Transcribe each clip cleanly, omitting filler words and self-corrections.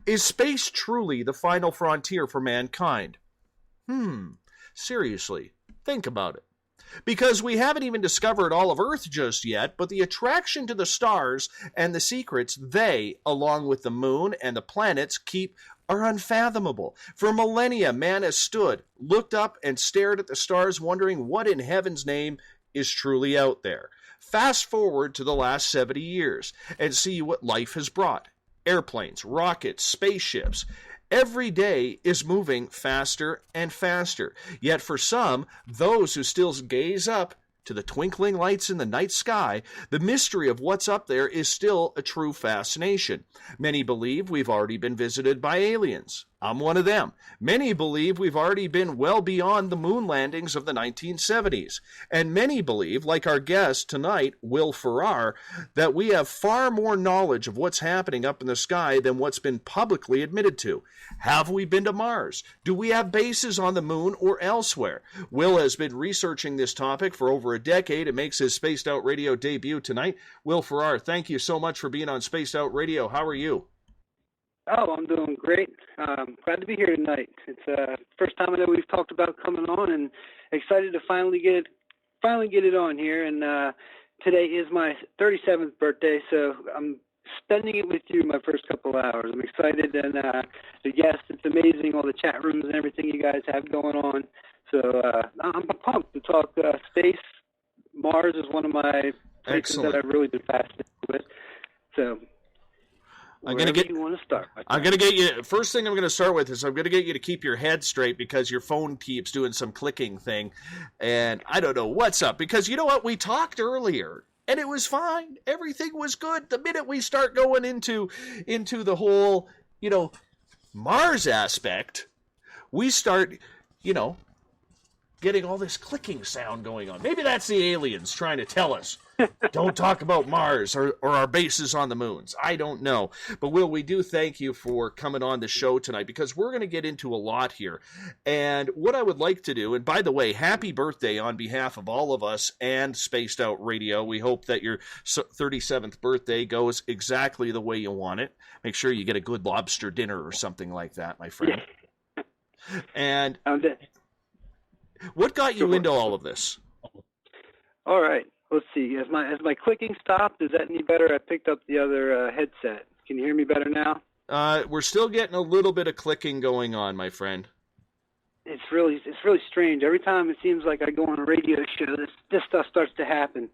Is space truly the final frontier for mankind? Seriously, think about it. Because we haven't even discovered all of Earth just yet, but the attraction to the stars and the secrets they, along with the moon and the planets, keep are unfathomable. For millennia, man has stood, looked up, and stared at the stars, wondering what in heaven's name is truly out there. Fast forward to the last 70 years and see what life has brought. Airplanes, rockets, spaceships. Every day is moving faster and faster. Yet for some, those who still gaze up to the twinkling lights in the night sky, the mystery of what's up there is still a true fascination. Many believe we've already been visited by aliens. I'm one of them. Many believe we've already been well beyond the moon landings of the 1970s. And many believe, like our guest tonight, Will Farrar, that we have far more knowledge of what's happening up in the sky than what's been publicly admitted to. Have we been to Mars? Do we have bases on the moon or elsewhere? Will has been researching this topic for over a decade and makes his Spaced Out Radio debut tonight. Will Farrar, thank you so much for being on Spaced Out Radio. How are you? Oh, I'm doing great. Glad to be here tonight. It's the first time I know we've talked about coming on, and excited to finally get it on here. And today is my 37th birthday, so I'm spending it with you my first couple hours. I'm excited, and the guests, it's amazing, all the chat rooms and everything you guys have going on. So I'm pumped to talk space. Mars is one of my places that I've really been fascinated with. So I'm gonna get you. First thing I'm gonna start with is I'm gonna get you to keep your head straight because your phone keeps doing some clicking thing, and I don't know what's up. Because you know what, we talked earlier, and it was fine. Everything was good. The minute we start going into the whole, Mars aspect, we start, getting all this clicking sound going on. Maybe that's the aliens trying to tell us, don't talk about Mars or our bases on the moons. I don't know. But, Will, we do thank you for coming on the show tonight because we're going to get into a lot here. And what I would like to do, and by the way, happy birthday on behalf of all of us and Spaced Out Radio. We hope that your 37th birthday goes exactly the way you want it. Make sure you get a good lobster dinner or something like that, my friend. And what got you into all of this? All right. Let's see. Has my clicking stopped? Is that any better? I picked up the other headset. Can you hear me better now? We're still getting a little bit of clicking going on, my friend. It's really strange. Every time it seems like I go on a radio show, this stuff starts to happen.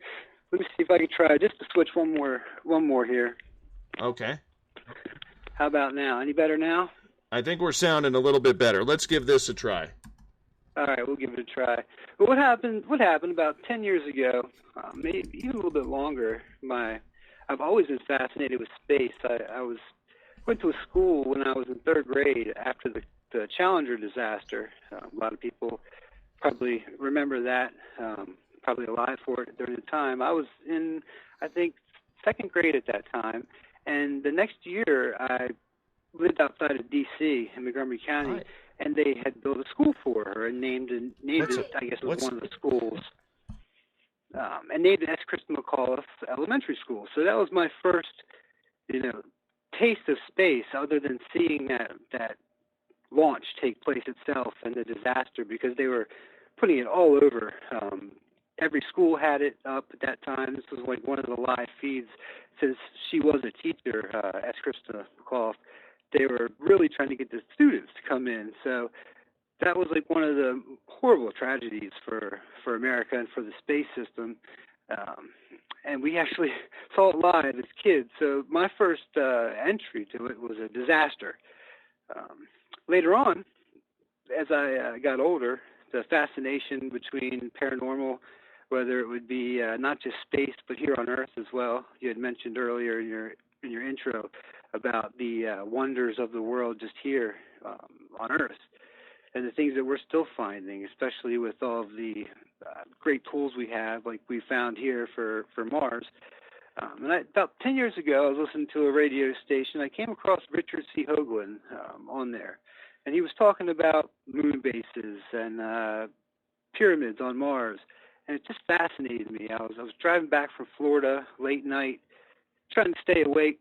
Let me see if I can try just to switch one more here. Okay. How about now? Any better now? I think we're sounding a little bit better. Let's give this a try. All right, we'll give it a try. But what happened about 10 years ago, maybe even a little bit longer, I've always been fascinated with space. I went to a school when I was in third grade after the Challenger disaster. A lot of people probably remember that, probably alive for it during the time. I was in, I think, second grade at that time, and the next year I lived outside of D.C. in Montgomery County. Right. And they had built a school for her and named it, I guess it was one of the schools, and named it S. Kristen McAuliffe Elementary School. So that was my first, taste of space other than seeing that launch take place itself and the disaster, because they were putting it all over. Every school had it up at that time. This was like one of the live feeds. Since she was a teacher, S. Kristen McAuliffe, they were really trying to get the students to come in. So that was like one of the horrible tragedies for America and for the space system. And we actually saw it live as kids. So my first entry to it was a disaster. Later on, as I got older, the fascination between paranormal, whether it would be not just space, but here on Earth as well. You had mentioned earlier in your intro about the wonders of the world just here on Earth, and the things that we're still finding, especially with all of the great tools we have, like we found here for Mars. About 10 years ago, I was listening to a radio station. I came across Richard Hoagland on there, and he was talking about moon bases and pyramids on Mars, and it just fascinated me. I was driving back from Florida late night, trying to stay awake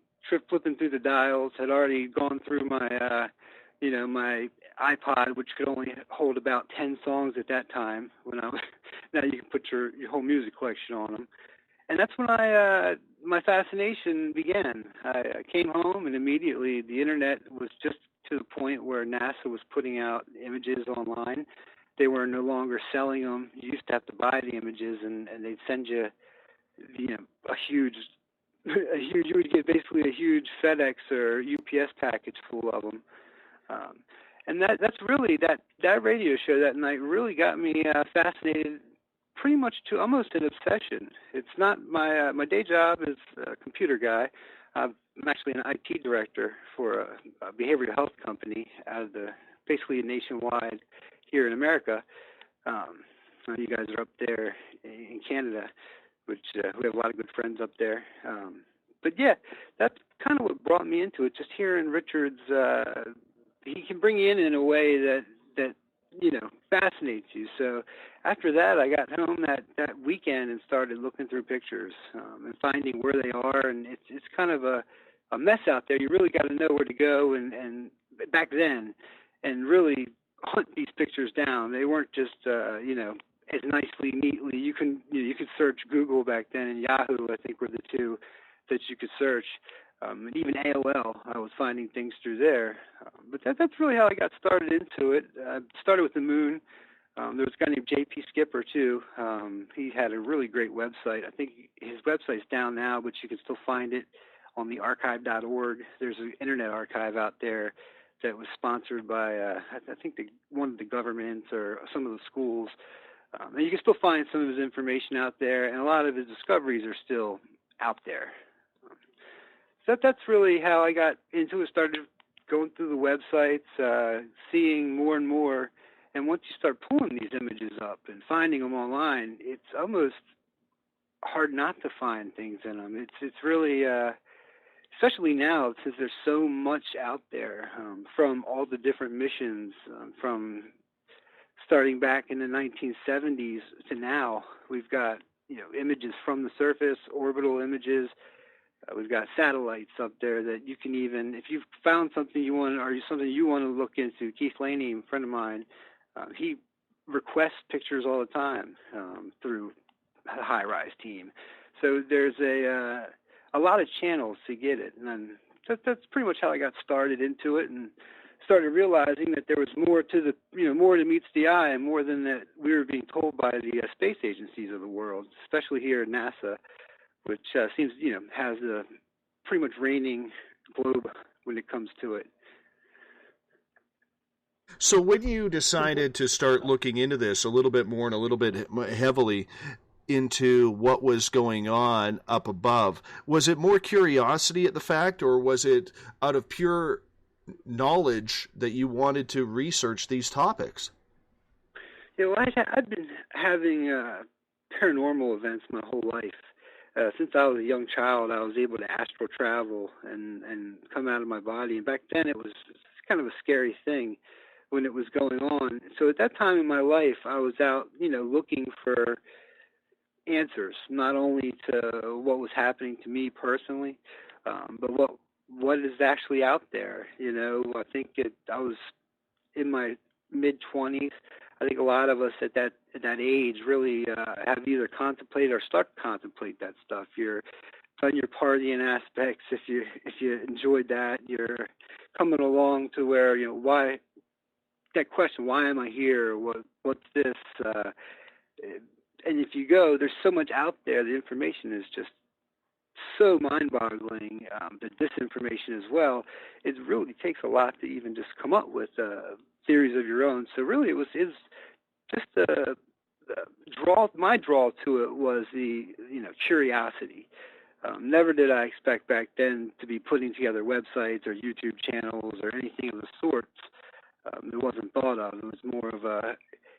flipping through the dials, had already gone through my, my iPod, which could only hold about 10 songs at that time. Now you can put your whole music collection on them. And that's when my fascination began. I came home, and immediately the internet was just to the point where NASA was putting out images online. They were no longer selling them. You used to have to buy the images, and they'd send you, you would get basically a huge FedEx or UPS package full of them. And that's really, that radio show that night really got me fascinated, pretty much to almost an obsession. It's not my day job is a computer guy. I'm actually an IT director for a behavioral health company out of basically nationwide here in America. You guys are up there in Canada, which we have a lot of good friends up there. But yeah, that's kind of what brought me into it. Just hearing Richard's, he can bring you in a way that fascinates you. So after that, I got home that weekend and started looking through pictures and finding where they are. And it's kind of a mess out there. You really got to know where to go and back then, and really hunt these pictures down. They weren't just as nicely, neatly. You could search Google back then, and Yahoo, I think, were the two that you could search. And even AOL, I was finding things through there. But that's really how I got started into it. I started with the moon. There was a guy named J.P. Skipper, too. He had a really great website. I think his website's down now, but you can still find it on the archive.org. There's an internet archive out there that was sponsored by, I think, one of the governments or some of the schools. And you can still find some of his information out there, and a lot of his discoveries are still out there. So that's really how I got into it. Started going through the websites, seeing more and more. And once you start pulling these images up and finding them online, it's almost hard not to find things in them. It's really, especially now, since there's so much out there from all the different missions, from starting back in the 1970s to now. We've got images from the surface, orbital images. We've got satellites up there that you can even, if you've found something you want or something you want to look into. Keith Laney, a friend of mine, he requests pictures all the time through the High-Rise team. So there's a lot of channels to get it, and that's pretty much how I got started into it, and started realizing that there was more to more than meets the eye, and more than that we were being told by the space agencies of the world, especially here at NASA, which seems, has the pretty much reigning globe when it comes to it. So when you decided to start looking into this a little bit more and a little bit heavily into what was going on up above, was it more curiosity at the fact, or was it out of pure knowledge that you wanted to research these topics? I've been having paranormal events my whole life. Since I was a young child, I was able to astral travel and come out of my body. And back then, it was kind of a scary thing when it was going on. So at that time in my life, I was out, looking for answers, not only to what was happening to me personally, but what is actually out there. I think I was in my mid-20s. I think a lot of us at that age really have either contemplated or start to contemplate that stuff. You're on your partying aspects. If you enjoyed that, you're coming along to where why that question, why am I here? What's this? And if you go, there's so much out there. The information is just so mind-boggling. The disinformation as well. It really takes a lot to even just come up with theories of your own. So really, it's just my draw to it was the curiosity. Never did I expect back then to be putting together websites or YouTube channels or anything of the sorts. It wasn't thought of. It was more of a,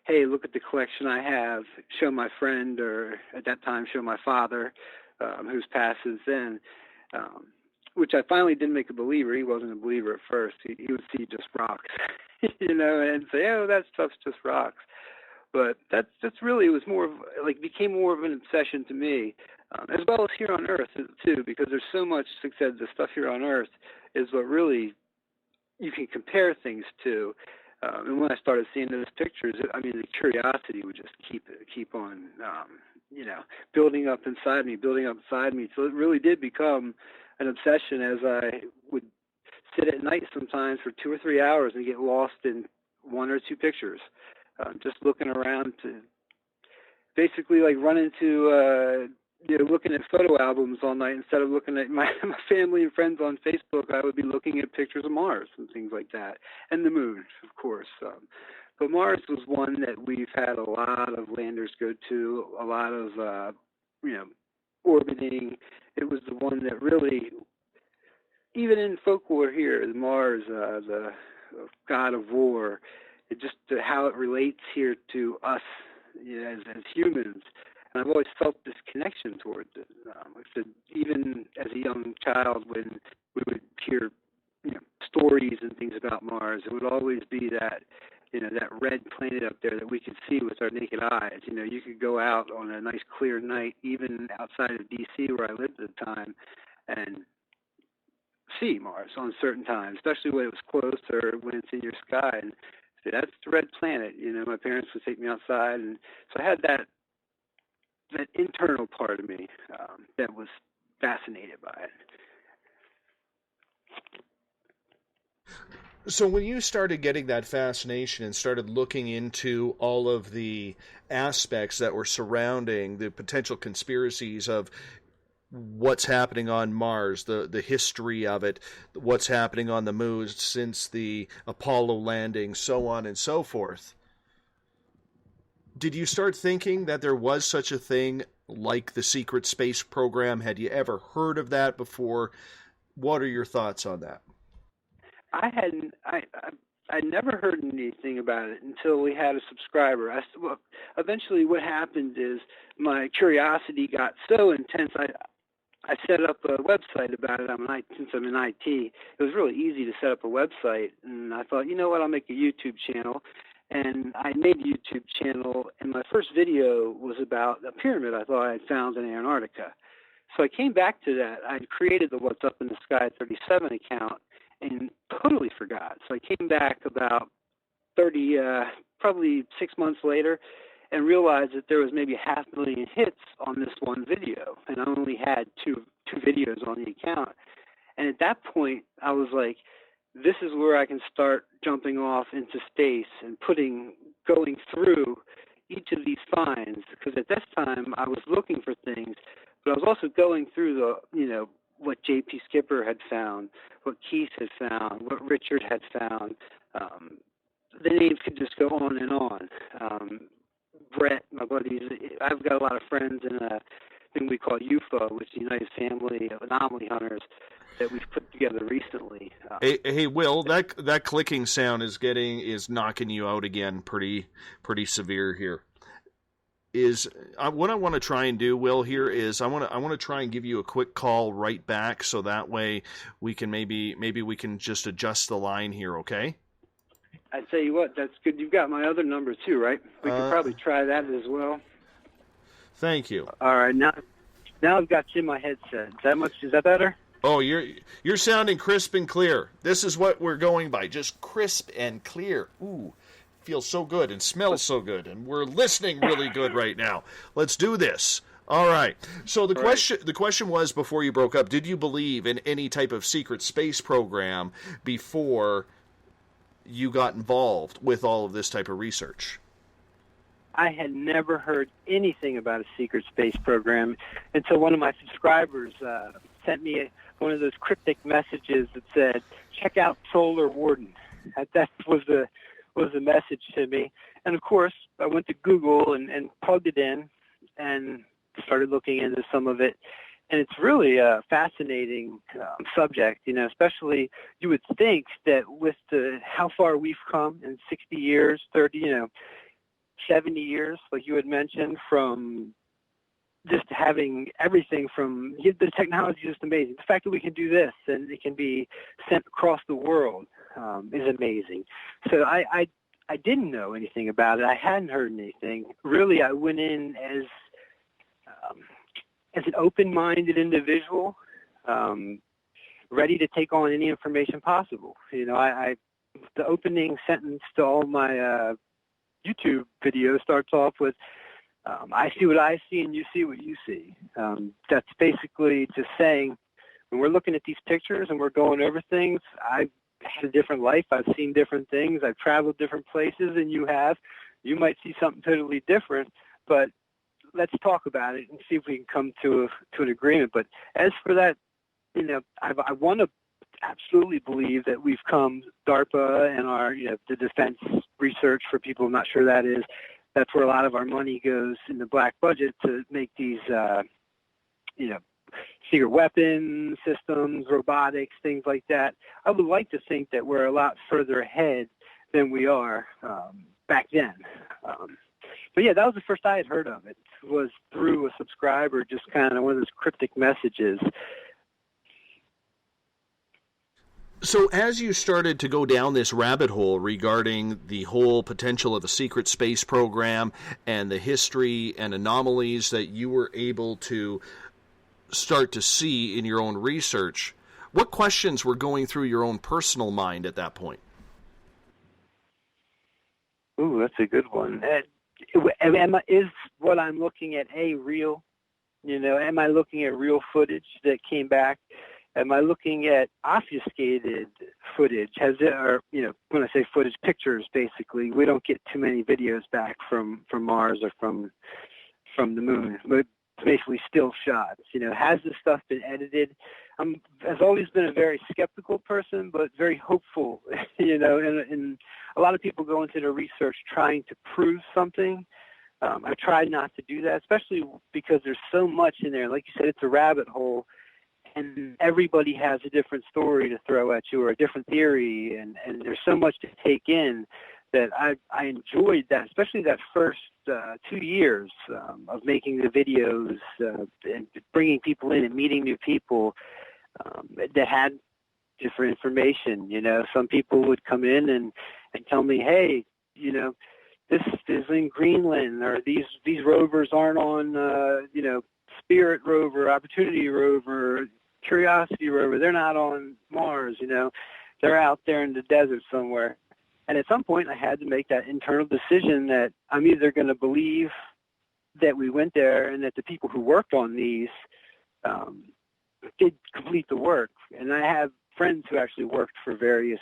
hey, look at the collection I have, show my friend, or at that time show my father, who's passed since then, which I finally did make a believer. He wasn't a believer at first. He would see just rocks, and say, oh, that stuff's just rocks. But that's really, it was more of, became more of an obsession to me. as well as here on Earth too, because there's so much, like I said, the stuff here on Earth is what really you can compare things to. And when I started seeing those pictures, I mean, the curiosity would just keep on, building up inside me. So it really did become an obsession, as I would sit at night sometimes for 2 or 3 hours and get lost in 1 or 2 pictures, just looking around to basically like run into, looking at photo albums all night. Instead of looking at my family and friends on Facebook, I would be looking at pictures of Mars and things like that, and the moon, of course. But Mars was one that we've had a lot of landers go to, a lot of, orbiting. It was the one that really, even in folklore here, Mars, the god of war, it just how it relates here to us as humans. And I've always felt this connection towards it. Even as a young child, when we would hear stories and things about Mars, it would always be that that red planet up there that we could see with our naked eyes. You could go out on a nice clear night, even outside of D.C. where I lived at the time, and see Mars on certain times, especially when it was close or when it's in your sky. And say, that's the red planet. My parents would take me outside, and so I had that internal part of me that was fascinated by it. So when you started getting that fascination and started looking into all of the aspects that were surrounding the potential conspiracies of what's happening on Mars, the history of it, what's happening on the moon since the Apollo landing, so on and so forth, did you start thinking that there was such a thing like the secret space program? Had you ever heard of that before? What are your thoughts on that? I never heard anything about it until we had a subscriber. Eventually what happened is my curiosity got so intense, I set up a website about it. Since I'm in IT, it was really easy to set up a website, and I thought, I'll make a YouTube channel. And I made a YouTube channel, and my first video was about a pyramid I thought I had found in Antarctica. So I came back to that. I'd created the What's Up in the Sky 37 account and totally forgot. So I came back about probably 6 months later, and realized that there was maybe 500,000 hits on this one video, and I only had two videos on the account. And at that point, I was like, this is where I can start jumping off into space and going through each of these finds, because at this time I was looking for things, but I was also going through what J.P. Skipper had found, what Keith had found, what Richard had found. The names could just go on and on. Brett, my buddies, I've got a lot of friends in a thing we call UFO, which is the United Family of Anomaly Hunters, that we've put together recently. Hey, Will, that clicking sound is knocking you out again, pretty severe here. What I want to try and do, Will, here is I want to try and give you a quick call right back, so that way we can maybe we can just adjust the line here, okay? I tell you what, that's good. You've got my other number too, right? We could probably try that as well. Thank you. All right, now I've got you in my headset. Is that better? Oh, you're sounding crisp and clear. This is what we're going by, just crisp and clear. Ooh, feels so good and smells so good, and we're listening really good right now. Let's do this. All right. So the question was, before you broke up, did you believe in any type of secret space program before you got involved with all of this type of research? I had never heard anything about a secret space program until one of my subscribers sent me one of those cryptic messages that said, "Check out Solar Warden." That was the message to me. And of course, I went to Google and plugged it in and started looking into some of it. And it's really a fascinating subject, especially you would think that with how far we've come in 60 years, 30, 70 years, like you had mentioned, from just having everything from the technology is just amazing. The fact that we can do this and it can be sent across the world is amazing. So I didn't know anything about it. I hadn't heard anything. Really, I went in as an open-minded individual, ready to take on any information possible. You know, the opening sentence to all my YouTube videos starts off with, I see what I see and you see what you see. That's basically just saying, when we're looking at these pictures and we're going over things, I've had a different life. I've seen different things. I've traveled different places than you have. You might see something totally different, but let's talk about it and see if we can come to an agreement. But as for that, you know, I want to absolutely believe that we've come, DARPA and our, you know, the defense research, for people not sure that is, that's where a lot of our money goes in the black budget to make these, you know, secret weapon systems, robotics, things like that. I would like to think that we're a lot further ahead than we are back then. But yeah, that was the first I had heard of it, was through a subscriber, just kind of one of those cryptic messages. So as you started to go down this rabbit hole regarding the whole potential of the secret space program and the history and anomalies that you were able to start to see in your own research, what questions were going through your own personal mind at that point? Ooh, that's a good one. Is what I'm looking at real? You know, am I looking at real footage that came back? Am I looking at obfuscated footage? Or, you know, when I say footage, pictures, basically. We don't get too many videos back from Mars or from the moon, but basically still shots. You know, has this stuff been edited? I've always been a very skeptical person, but very hopeful. You know, and a lot of people go into their research trying to prove something. I try not to do that, especially because there's so much in there. Like you said, it's a rabbit hole, and everybody has a different story to throw at you or a different theory, and there's so much to take in that I enjoyed that, especially that first 2 years of making the videos and bringing people in and meeting new people that had different information. You know, some people would come in and tell me, hey, you know, this is in Greenland, or these rovers aren't on, you know, Spirit rover, Opportunity rover, Curiosity rover. They're not on Mars, you know. They're out there in the desert somewhere. And at some point, I had to make that internal decision that I'm either going to believe that we went there and that the people who worked on these did complete the work. And I have friends who actually worked for various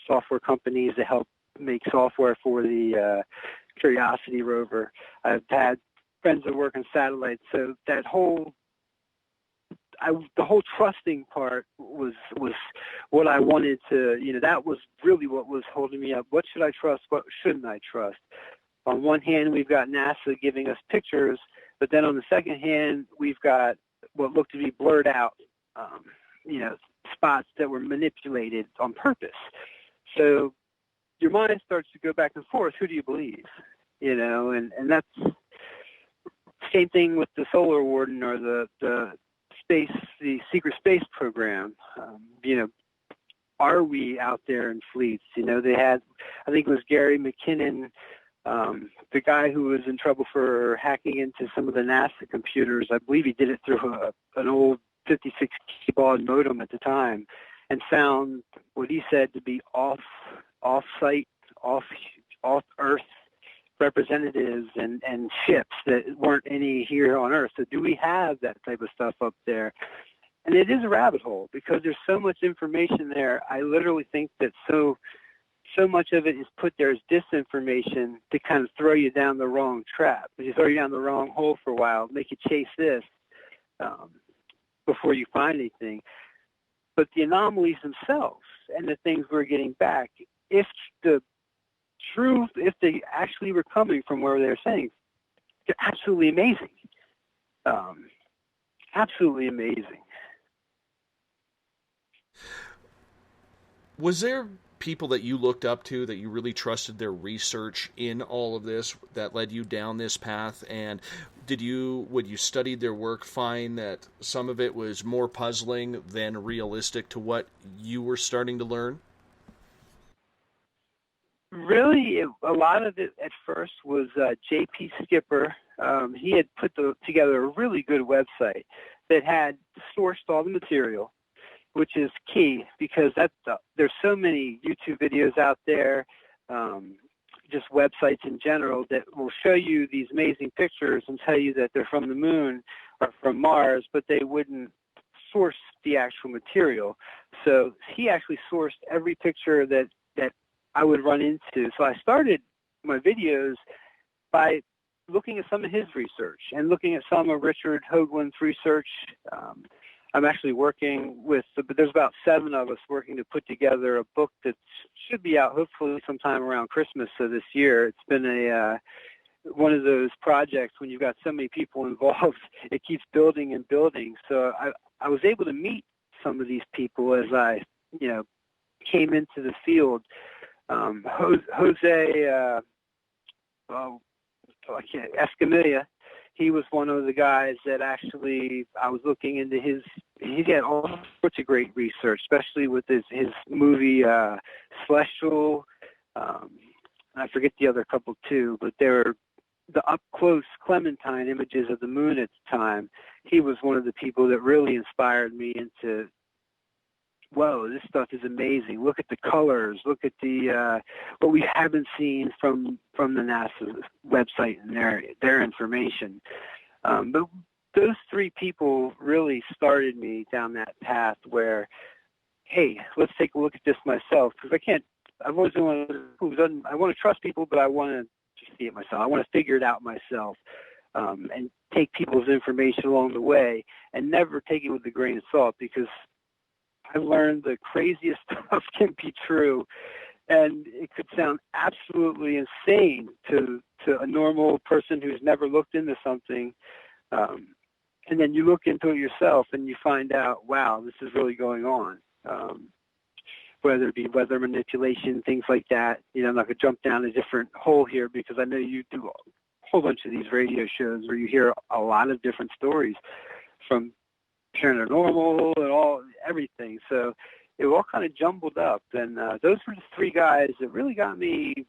software companies to help make software for the Curiosity rover. I've had friends that work on satellites. So that whole the whole trusting part was what I wanted to, you know, that was really what was holding me up. What should I trust? What shouldn't I trust? On one hand, we've got NASA giving us pictures, but then on the second hand, we've got what looked to be blurred out, you know, spots that were manipulated on purpose. So your mind starts to go back and forth. Who do you believe? You know, and that's same thing with the Solar Warden or the secret space program. You know, are we out there in fleets? You know, they had, I think it was Gary McKinnon, the guy who was in trouble for hacking into some of the NASA computers. I believe he did it through an old 56 baud modem at the time, and found what he said to be off-site, off-Earth representatives and ships that weren't any here on Earth. So do we have that type of stuff up there? And it is a rabbit hole because there's so much information there. I literally think that so much of it is put there as disinformation to kind of throw you down the wrong trap. If you throw you down the wrong hole for a while, make you chase this before you find anything. But the anomalies themselves and the things we're getting back, if they actually were coming from where they're saying, they're absolutely amazing. Absolutely amazing. Was there people that you looked up to, that you really trusted their research in all of this, that led you down this path? And when you studied their work, find that some of it was more puzzling than realistic to what you were starting to learn? Really, a lot of it at first was J.P. Skipper. He had put together a really good website that had sourced all the material, which is key because there's so many YouTube videos out there, just websites in general, that will show you these amazing pictures and tell you that they're from the moon or from Mars, but they wouldn't source the actual material. So he actually sourced every picture that I would run into. So I started my videos by looking at some of his research and looking at some of Richard Hoagland's research. I'm actually working but there's about 7 of us working to put together a book that should be out hopefully sometime around Christmas of this year. It's been one of those projects when you've got so many people involved, it keeps building and building. So I was able to meet some of these people as I, came into the field. Jose Escamilla, he was one of the guys that actually I was looking into he had all sorts of great research, especially with his movie Celestial. I forget the other couple too, but they were the up-close Clementine images of the moon at the time. He was one of the people that really inspired me into, whoa, this stuff is amazing. Look at the colors. Look at the what we haven't seen from the NASA website and their information. But those 3 people really started me down that path where, hey, let's take a look at this myself, because I've always been one of those I want to trust people, but I want to see it myself. I want to figure it out myself, and take people's information along the way and never take it with a grain of salt, because I've learned the craziest stuff can be true, and it could sound absolutely insane to a normal person who's never looked into something. And then you look into it yourself and you find out, wow, this is really going on. Whether it be weather manipulation, things like that. I'm not going to jump down a different hole here because I know you do a whole bunch of these radio shows where you hear a lot of different stories from paranormal and everything. So it all kind of jumbled up. And those were the 3 guys that really got me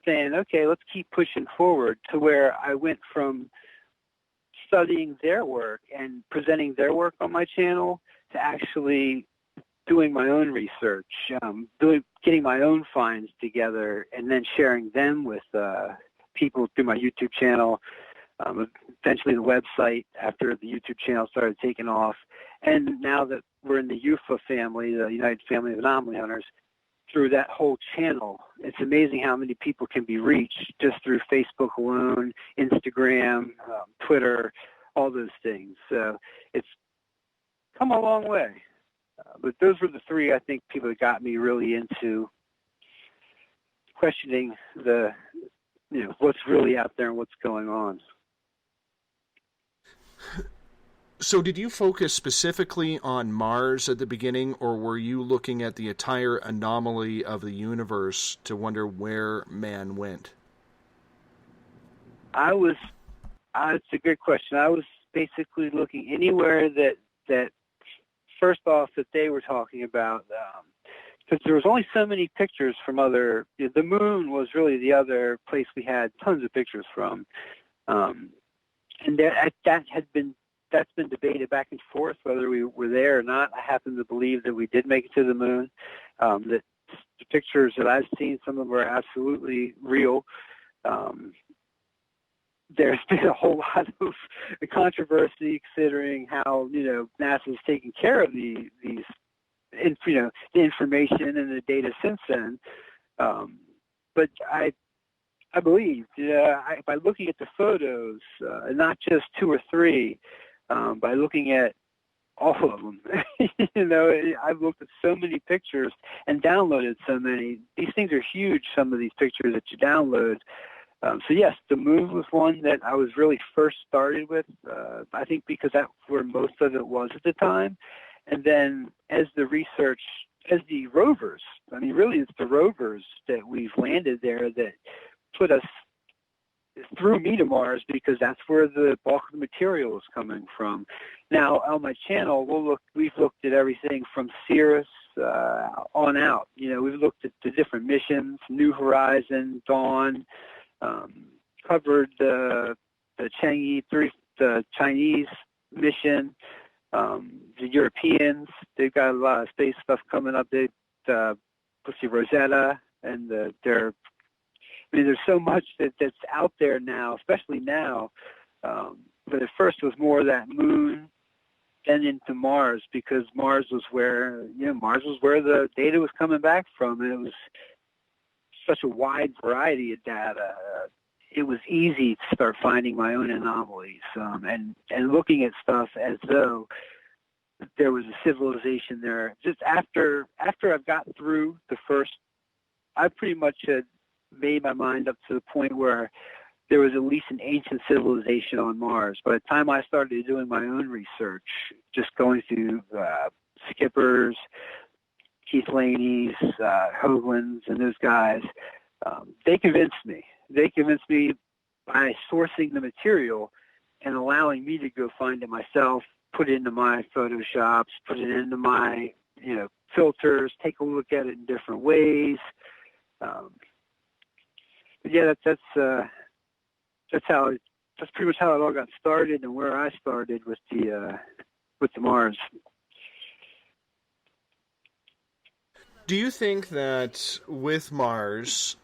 saying, okay, let's keep pushing forward, to where I went from studying their work and presenting their work on my channel to actually doing my own research, getting my own finds together, and then sharing them with people through my YouTube channel, eventually the website after the YouTube channel started taking off. And now that we're in the UFA family, the United Family of Anomaly Hunters, through that whole channel, it's amazing how many people can be reached just through Facebook alone, Instagram, Twitter, all those things. So it's come a long way. But those were the 3, I think, people that got me really into questioning what's really out there and what's going on. So did you focus specifically on Mars at the beginning, or were you looking at the entire anomaly of the universe to wonder where man went? It's a good question. I was basically looking anywhere that first off, that they were talking about, because there was only so many pictures from the moon was really the other place we had tons of pictures from. And that's been debated back and forth whether we were there or not. I happen to believe that we did make it to the moon. That the pictures that I've seen, some of them are absolutely real. There's been a whole lot of controversy considering how NASA's taking care of the information and the data since then. But I believe, by looking at the photos, and not just 2 or 3, by looking at all of them, I've looked at so many pictures and downloaded so many. These things are huge, some of these pictures that you download. So yes, the moon was one that I was really first started with, I think because that's where most of it was at the time. And then as the rovers, really it's the rovers that we've landed there that put us threw me to Mars because that's where the bulk of the material is coming from. Now on my channel, we've looked at everything from Cirrus on out. We've looked at the different missions, New Horizon, Dawn, covered the Chinese mission, the Europeans. They've got a lot of space stuff coming up. Rosetta, and there's so much that's out there now, especially now. But at first it was more that moon, then into Mars, because Mars was where the data was coming back from, and it was such a wide variety of data. It was easy to start finding my own anomalies, and looking at stuff as though there was a civilization there. Just after I've gotten through the first, I pretty much had made my mind up to the point where there was at least an ancient civilization on Mars. By the time I started doing my own research, just going through Skippers, Keith Laney's, Hoagland's, and those guys, they convinced me. They convinced me by sourcing the material and allowing me to go find it myself, put it into my Photoshops, put it into my filters, take a look at it in different ways. But yeah, that's pretty much how it all got started, and where I started with the Mars. Do you think that with Mars,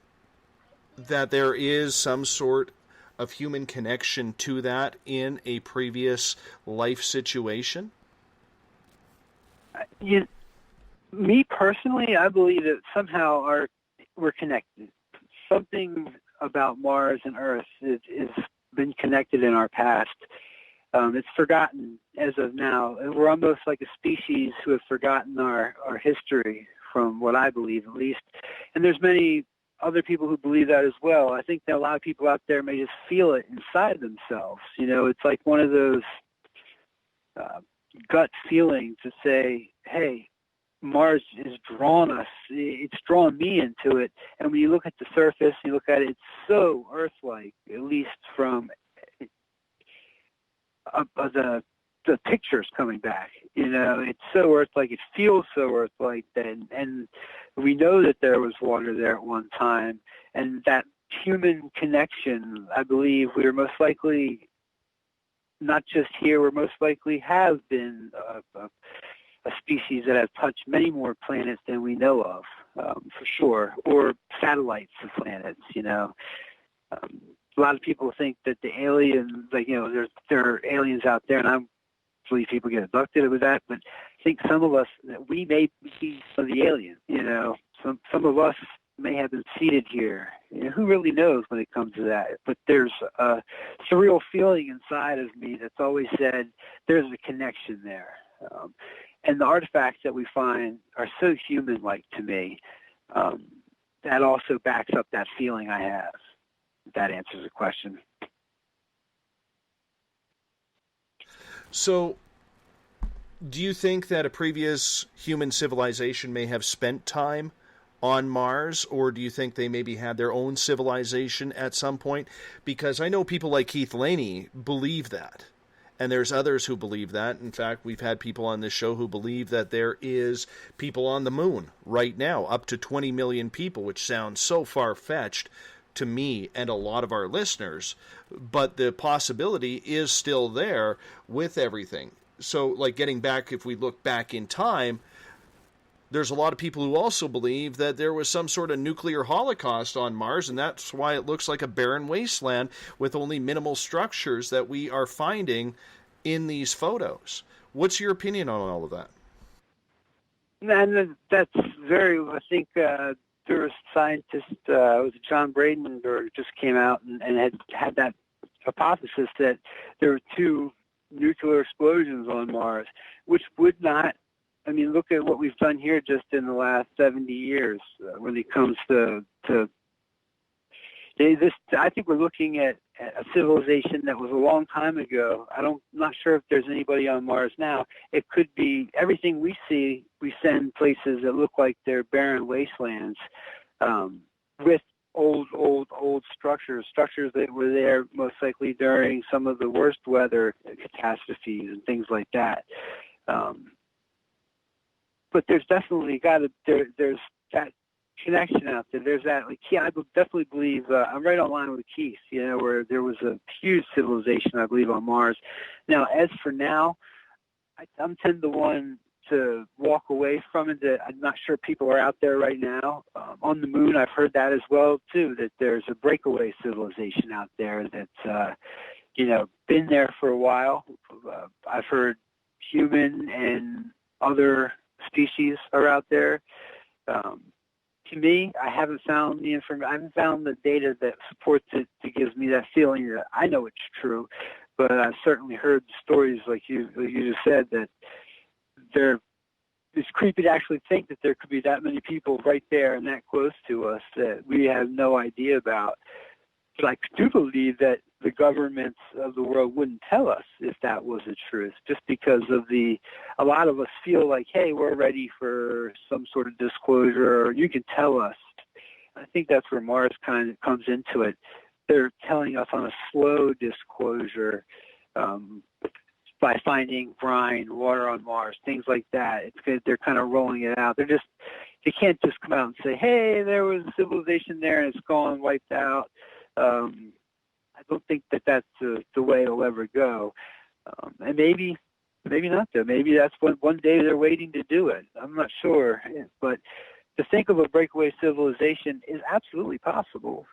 that there is some sort of human connection to that in a previous life situation? Me personally, I believe that somehow we're connected. Something about Mars and Earth is been connected in our past. It's forgotten as of now. We're almost like a species who have forgotten our history, from what I believe at least. And there's many other people who believe that as well. I think that a lot of people out there may just feel it inside themselves. It's like one of those gut feelings to say, hey, Mars has drawn us. It's drawn me into it. And when you look at the surface, you look at it, it's so Earth-like, at least from the pictures coming back. It's so Earth-like. It feels so Earth-like. And we know that there was water there at one time. And that human connection, I believe we're most likely, not just here, we're most likely have been a species that have touched many more planets than we know of, for sure, or satellites of planets. A lot of people think that the aliens, there are aliens out there, and I believe people get abducted with that, but I think some of us, that we may be some of the aliens. Some of us may have been seated here. Who really knows when it comes to that? But there's a surreal feeling inside of me that's always said there's a connection there. And the artifacts that we find are so human-like to me. That also backs up that feeling I have. If that answers the question. So, do you think that a previous human civilization may have spent time on Mars, or do you think they maybe had their own civilization at some point? Because I know people like Keith Laney believe that. And there's others who believe that. In fact, we've had people on this show who believe that there is people on the moon right now, up to 20 million people, which sounds so far-fetched to me and a lot of our listeners. But the possibility is still there with everything. So, like getting back, if we look back in time, there's a lot of people who also believe that there was some sort of nuclear holocaust on Mars, and that's why it looks like a barren wasteland with only minimal structures that we are finding in these photos. What's your opinion on all of that? And that's I think there was a scientist, it was John Bradenberg, just came out and had that hypothesis that there were two nuclear explosions on Mars, which would not, look at what we've done here just in the last 70 years when it comes to this. I think we're looking at a civilization that was a long time ago. Not sure if there's anybody on Mars now. It could be everything we see. We send places that look like they're barren wastelands with old structures that were there most likely during some of the worst weather catastrophes and things like that. But there's definitely there's that connection out there. There's that, like, I definitely believe, I'm right on line with Keith, where there was a huge civilization, I believe, on Mars. Now, as for now, I'm 10-1 to walk away from it. That I'm not sure people are out there right now. On the moon, I've heard that as well, too, that there's a breakaway civilization out there that's, been there for a while. I've heard human and other species are out there. To me, I haven't found the information. I haven't found the data that supports it, that gives me that feeling that I know it's true. But I've certainly heard stories like you just said, that it's creepy to actually think that there could be that many people right there and that close to us that we have no idea about. But I do believe that the governments of the world wouldn't tell us if that was the truth, just because of a lot of us feel like, hey, we're ready for some sort of disclosure, or you can tell us. I think that's where Mars kind of comes into it. They're telling us on a slow disclosure, by finding brine, water on Mars, things like that. They're kind of rolling it out. They can't just come out and say, hey, there was a civilization there and it's gone, wiped out. I don't think that that's the way it'll ever go. And maybe not though. Maybe that's one day they're waiting to do it. I'm not sure. But to think of a breakaway civilization is absolutely possible.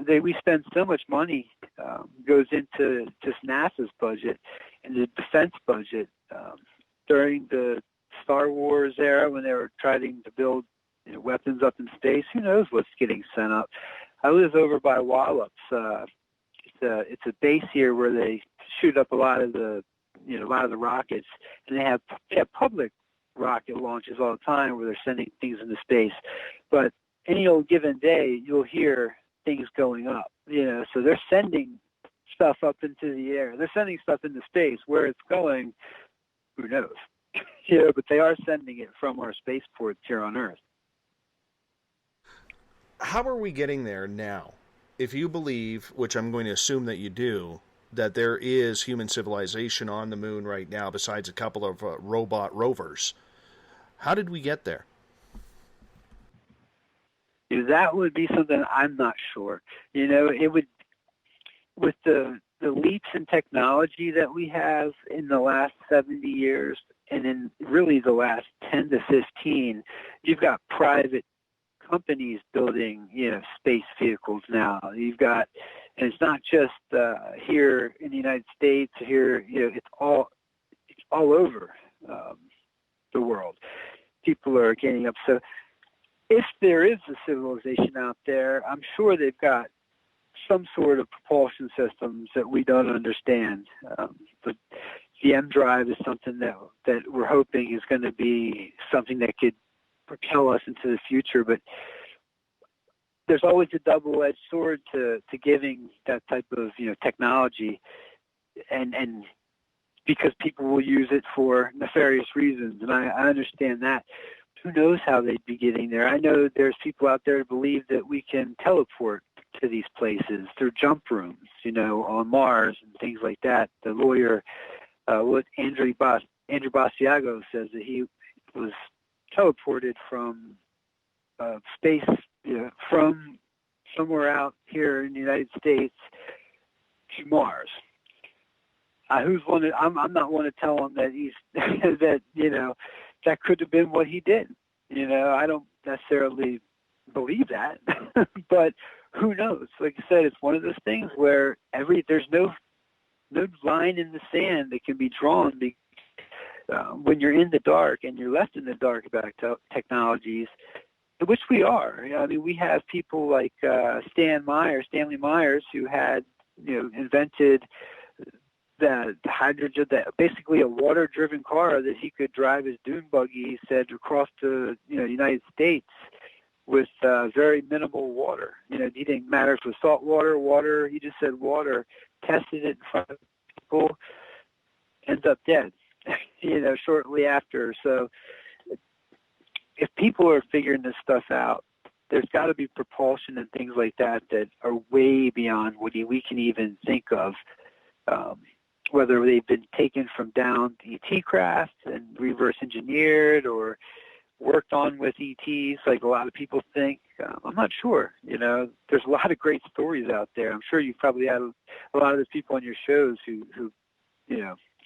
We spend so much money goes into just NASA's budget and the defense budget during the Star Wars era when they were trying to build weapons up in space. Who knows what's getting sent up? I live over by Wallops. It's a base here where they shoot up a lot of the rockets, and they have public rocket launches all the time where they're sending things into space. But any old given day, you'll hear things going up. So they're sending stuff up into the air. They're sending stuff into space. Where it's going, who knows? But they are sending it from our spaceports here on Earth. How are we getting there now? If you believe, which I'm going to assume that you do, that there is human civilization on the moon right now besides a couple of robot rovers, how did we get there? That would be something I'm not sure. It would, with the leaps in technology that we have in the last 70 years and in really the last 10 to 15, you've got private companies building, space vehicles now. You've got, and it's not just here in the United States. Here, it's all over the world. People are getting up. So, if there is a civilization out there, I'm sure they've got some sort of propulsion systems that we don't understand. But the M drive is something that we're hoping is going to be something that could propel us into the future. But there's always a double-edged sword to giving that type of technology, and because people will use it for nefarious reasons, and I understand that. Who knows how they'd be getting there? I know there's people out there who believe that we can teleport to these places through jump rooms, on Mars and things like that. The lawyer, Andrew Basiago, says that he was teleported from space, from somewhere out here in the United States to Mars. I'm not one to tell him that he's that could have been what he did. I don't necessarily believe that, but who knows? Like I said, it's one of those things where there's no line in the sand that can be drawn. When you're in the dark and you're left in the dark about technologies, which we are. We have people like Stanley Myers, who had invented the hydrogen, basically a water-driven car that he could drive his dune buggy, he said, across the United States with very minimal water. It didn't matter if it was salt water. He just said water. Tested it in front of people, ends up dead. Shortly after. So if people are figuring this stuff out, there's got to be propulsion and things like that that are way beyond what we can even think of. Whether they've been taken from down ET craft and reverse engineered or worked on with ETs like a lot of people think. I'm not sure. There's a lot of great stories out there. I'm sure you've probably had a lot of those people on your shows who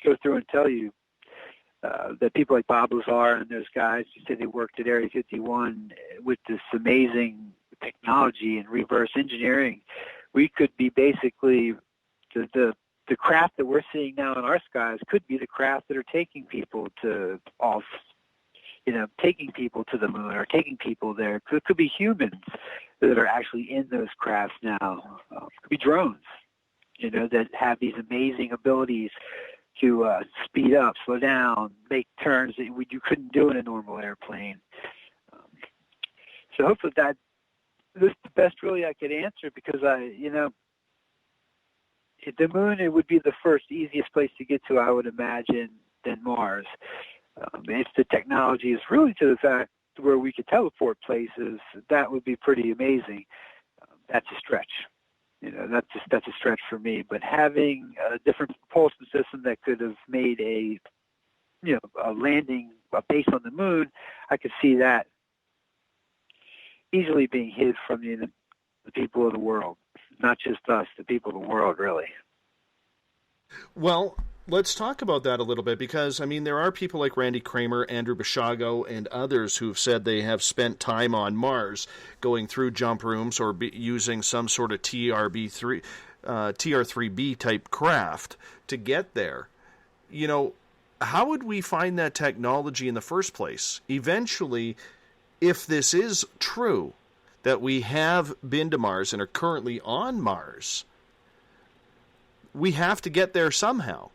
go through and tell you that people like Bob Lazar and those guys who say they worked at Area 51 with this amazing technology and reverse engineering. We could be basically the craft that we're seeing now in our skies could be the craft that are taking people taking people to the moon or taking people there. Could be humans that are actually in those crafts now. Could be drones, that have these amazing abilities to speed up, slow down, make turns that you couldn't do in a normal airplane. So hopefully this is the best really I could answer, because the moon, it would be the first easiest place to get to, I would imagine, than Mars. If the technology is really to the fact where we could teleport places, that would be pretty amazing. That's a stretch. That's a stretch for me. But having a different propulsion system that could have made a base on the moon, I could see that easily being hid from the people of the world. Not just us, the people of the world, really. Well, let's talk about that a little bit, because, there are people like Randy Kramer, Andrew Bashago, and others who've said they have spent time on Mars going through jump rooms or using some sort of TR-3B type craft to get there. How would we find that technology in the first place? Eventually, if this is true, that we have been to Mars and are currently on Mars, we have to get there somehow.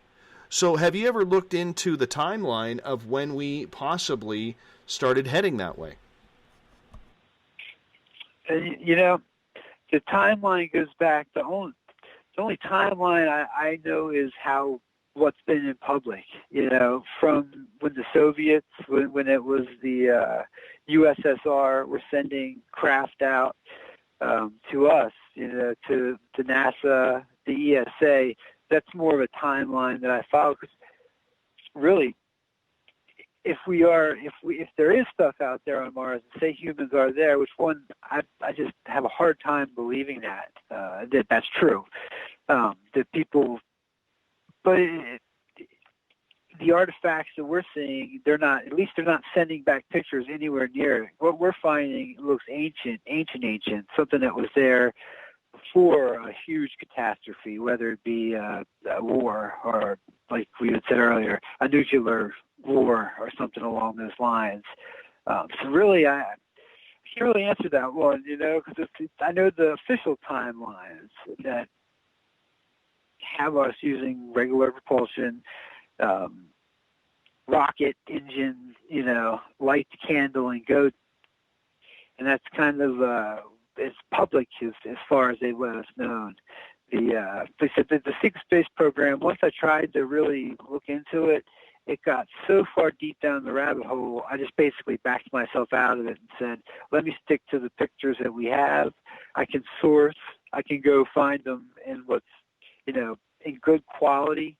So have you ever looked into the timeline of when we possibly started heading that way? The timeline goes back. The only timeline I know is what's been in public, from when the Soviets, when it was the USSR, were sending craft out to us, to NASA, the ESA. That's more of a timeline that I follow, because really, if there is stuff out there on Mars, and say humans are there, which one I just have a hard time believing that's true. That people, but the artifacts that we're seeing, they're not sending back pictures anywhere near it. What we're finding looks ancient, something that was there before a huge catastrophe, whether it be a war or, like we had said earlier, a nuclear war or something along those lines. So really, I can't really answer that one, because I know the official timelines that have us using regular propulsion, rocket engine, light the candle and go. And that's kind of it's public as far as they let us know. They said that the secret space program, once I tried to really look into it, it got so far deep down the rabbit hole, I just basically backed myself out of it and said, let me stick to the pictures that we have. I can source. I can go find them in what's, in good quality.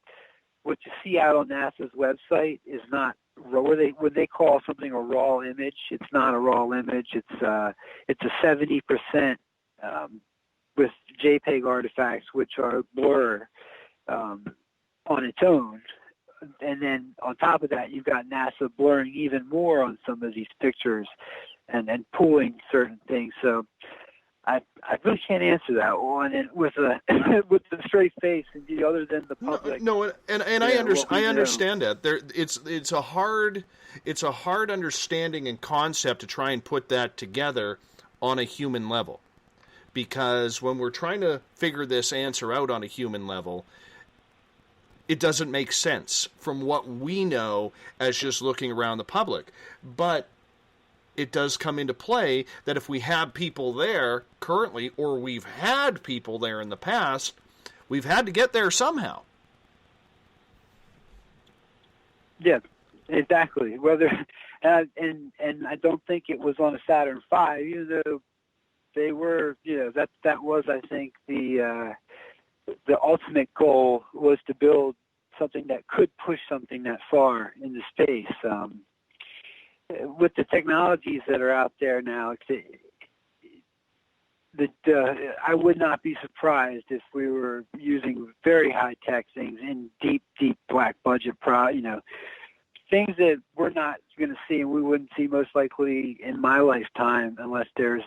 What you see out on NASA's website is not when they call something a raw image. It's not a raw image. It's a 70% with JPEG artifacts, which are blur on its own. And then on top of that, you've got NASA blurring even more on some of these pictures and pulling certain things. So I really can't answer that one with a straight face, and other than the public. No, and I understand that. It's a hard understanding and concept to try and put that together on a human level, because when we're trying to figure this answer out on a human level, it doesn't make sense from what we know as just looking around the public. But it does come into play that if we have people there currently, or we've had people there in the past, we've had to get there somehow. Yeah, exactly. And I don't think it was on a Saturn V, even though they were, that was, I think, the ultimate goal was to build something that could push something that far into space. With the technologies that are out there now, I would not be surprised if we were using very high-tech things in deep black budget, things that we're not going to see and we wouldn't see most likely in my lifetime unless there's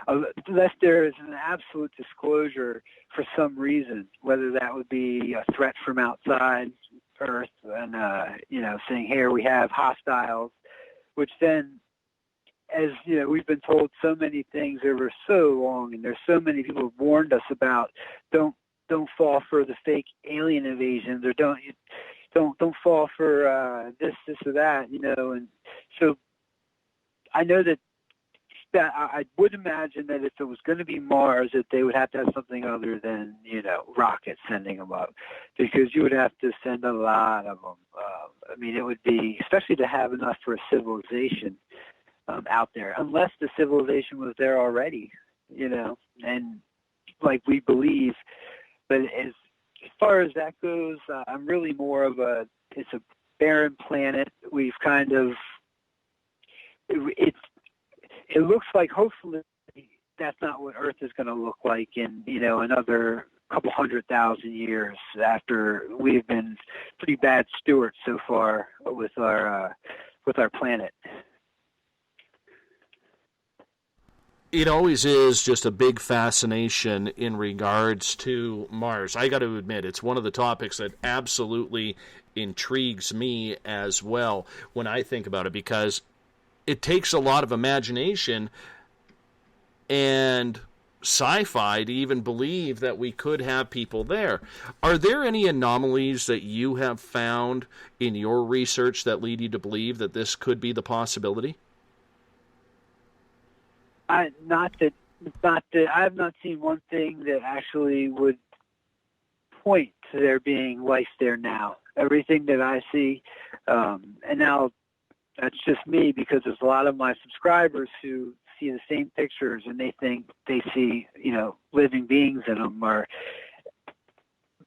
unless there is an absolute disclosure for some reason, whether that would be a threat from outside Earth and, saying, here we have hostiles, which then, as we've been told so many things over so long, and there's so many people who warned us about, don't fall for the fake alien invasions, or don't fall for this or that, and so I know that I would imagine that if it was going to be Mars, that they would have to have something other than, rockets sending them up, because you would have to send a lot of them. It would be, especially to have enough for a civilization out there, unless the civilization was there already, and like we believe. But as far as that goes, I'm really more of it's a barren planet. We've kind of, it looks like hopefully that's not what Earth is going to look like in, another couple 100,000 years, after we've been pretty bad stewards so far with our planet. It always is just a big fascination in regards to Mars. I got to admit, it's one of the topics that absolutely intrigues me as well when I think about it, because it takes a lot of imagination and sci-fi to even believe that we could have people there. Are there any anomalies that you have found in your research that lead you to believe that this could be the possibility? I have not seen one thing that actually would point to there being life there now. Everything that I see, and now that's just me, because there's a lot of my subscribers who see the same pictures and they think they see, living beings in them. Or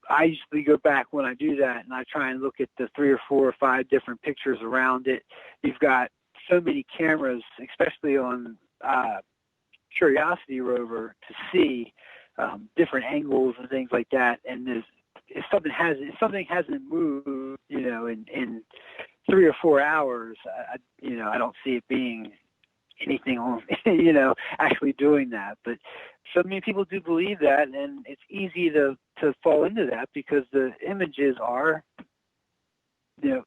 I usually go back when I do that and I try and look at the 3 or 4 or 5 different pictures around it. You've got so many cameras, especially on Curiosity rover, to see different angles and things like that. And if something hasn't moved, in 3 or 4 hours, I don't see it being anything on, actually doing that. But so many people do believe that, and it's easy to fall into that because the images are,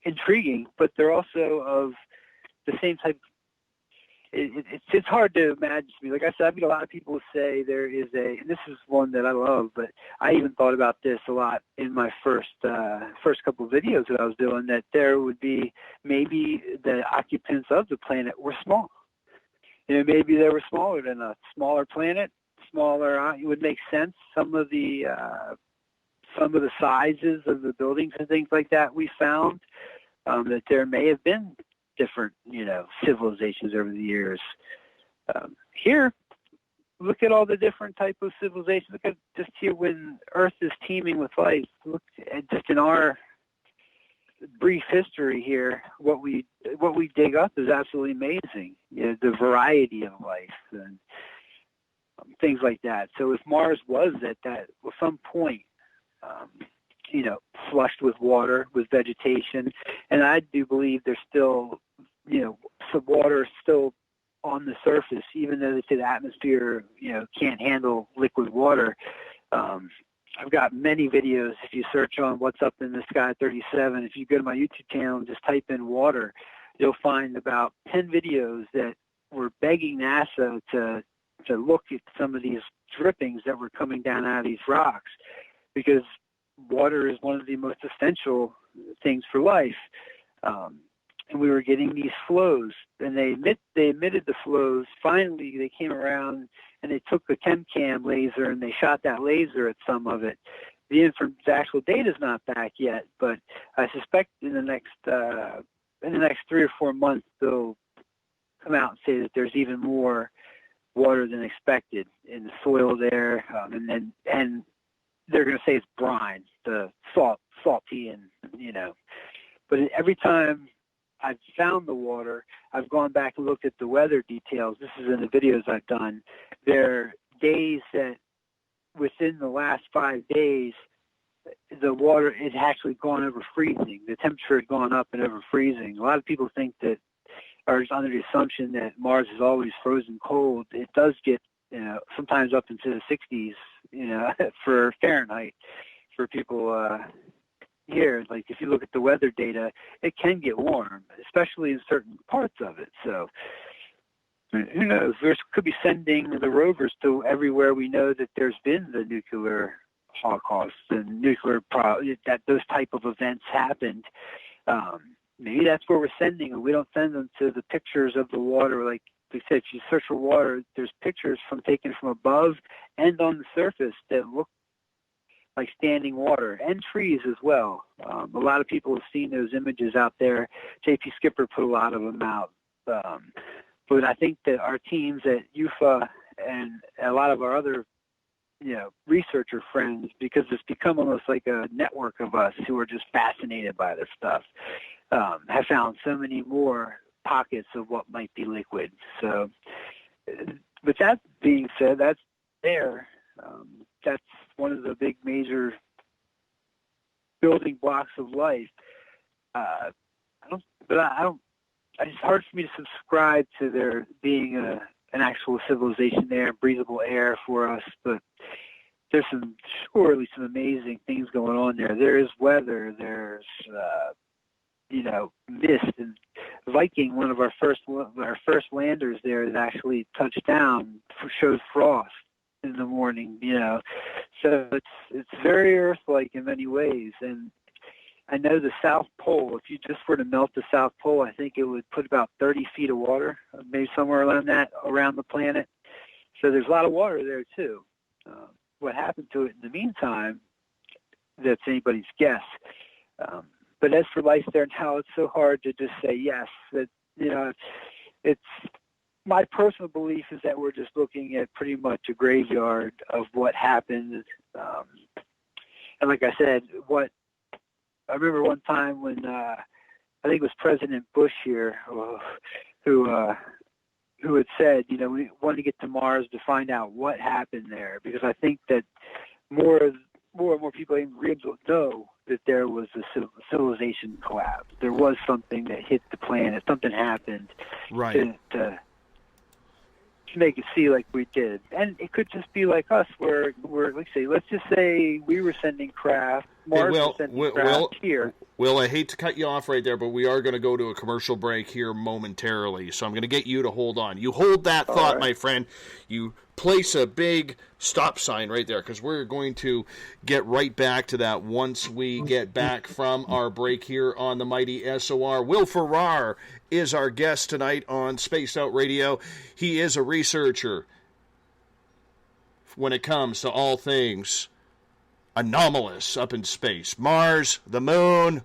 intriguing, but they're also of the same type. It's hard to imagine to me. Like I said, I've got a lot of people say there is and this is one that I love, but I even thought about this a lot in my first couple of videos that I was doing, that there would be maybe the occupants of the planet were small. Maybe they were smaller than a smaller planet, smaller. It would make sense. Some of the sizes of the buildings and things like that we found, that there may have been different, civilizations over the years. Here, look at all the different type of civilizations. Look at just here when Earth is teeming with life. Look at just in our brief history here, what we dig up is absolutely amazing. The variety of life and things like that. So if Mars was at some point, flushed with water, with vegetation, and I do believe there's still, some water still on the surface, even though they say the atmosphere, can't handle liquid water. I've got many videos. If you search on What's Up in the Sky 37, if you go to my YouTube channel and just type in water, you'll find about 10 videos that were begging NASA to look at some of these drippings that were coming down out of these rocks, because water is one of the most essential things for life. And we were getting these flows, and they emitted the flows. Finally, they came around and they took the ChemCam laser and they shot that laser at some of it. The actual data is not back yet, but I suspect in the next 3 or 4 months they'll come out and say that there's even more water than expected in the soil there, and they're going to say it's brine, the salty, and But every time I've found the water, I've gone back and looked at the weather details. This is in the videos I've done. There are days that within the last 5 days, the water had actually gone over freezing. The temperature had gone up and over freezing. A lot of people think that, or is under the assumption that Mars is always frozen cold. It does get, sometimes up into the 60s, for Fahrenheit for people here. Like if you look at the weather data, it can get warm, especially in certain parts of it. So who knows? We could be sending the rovers to everywhere we know that there's been the nuclear Holocaust and that those type of events happened. Maybe that's where we're sending them. We don't send them to the pictures of the water. Like we said, if you search for water, there's pictures taken from above and on the surface that look like standing water, and trees as well. A lot of people have seen those images out there. J.P. Skipper put a lot of them out. But I think that our teams at UFA and a lot of our other researcher friends, because it's become almost like a network of us who are just fascinated by this stuff, have found so many more pockets of what might be liquid. So, with that being said, that's there. That's one of the big major building blocks of life. It's hard for me to subscribe to there being an actual civilization there, breathable air for us, but there's surely some amazing things going on there. There is weather, there's mist, and Viking, one of our first landers there, that actually touched down, showed frost in the morning, so it's very Earth-like in many ways. And I know the South Pole, if you just were to melt the South Pole, I think it would put about 30 feet of water, maybe somewhere around that, around the planet. So there's a lot of water there too. What happened to it in the meantime, that's anybody's guess. But as for life there now, it's so hard to just say yes. That it's my personal belief is that we're just looking at pretty much a graveyard of what happened. And like I said, I remember one time when I think it was President Bush here who had said, we wanted to get to Mars to find out what happened there, because I think that more and more people know that there was a civilization collapse. There was something that hit the planet. Something happened. Right. To make it see like we did. And it could just be like us, where let's just say we were sending craft, Mars was sending craft here. Will, I hate to cut you off right there, but we are going to go to a commercial break here momentarily, so I'm going to get you to hold on. You hold that thought, my friend. You place a big stop sign right there, because we're going to get right back to that once we get back from our break here on the mighty SOR. Will Farrar is our guest tonight on Spaced Out Radio. He is a researcher when it comes to all things anomalous up in space. Mars, the moon.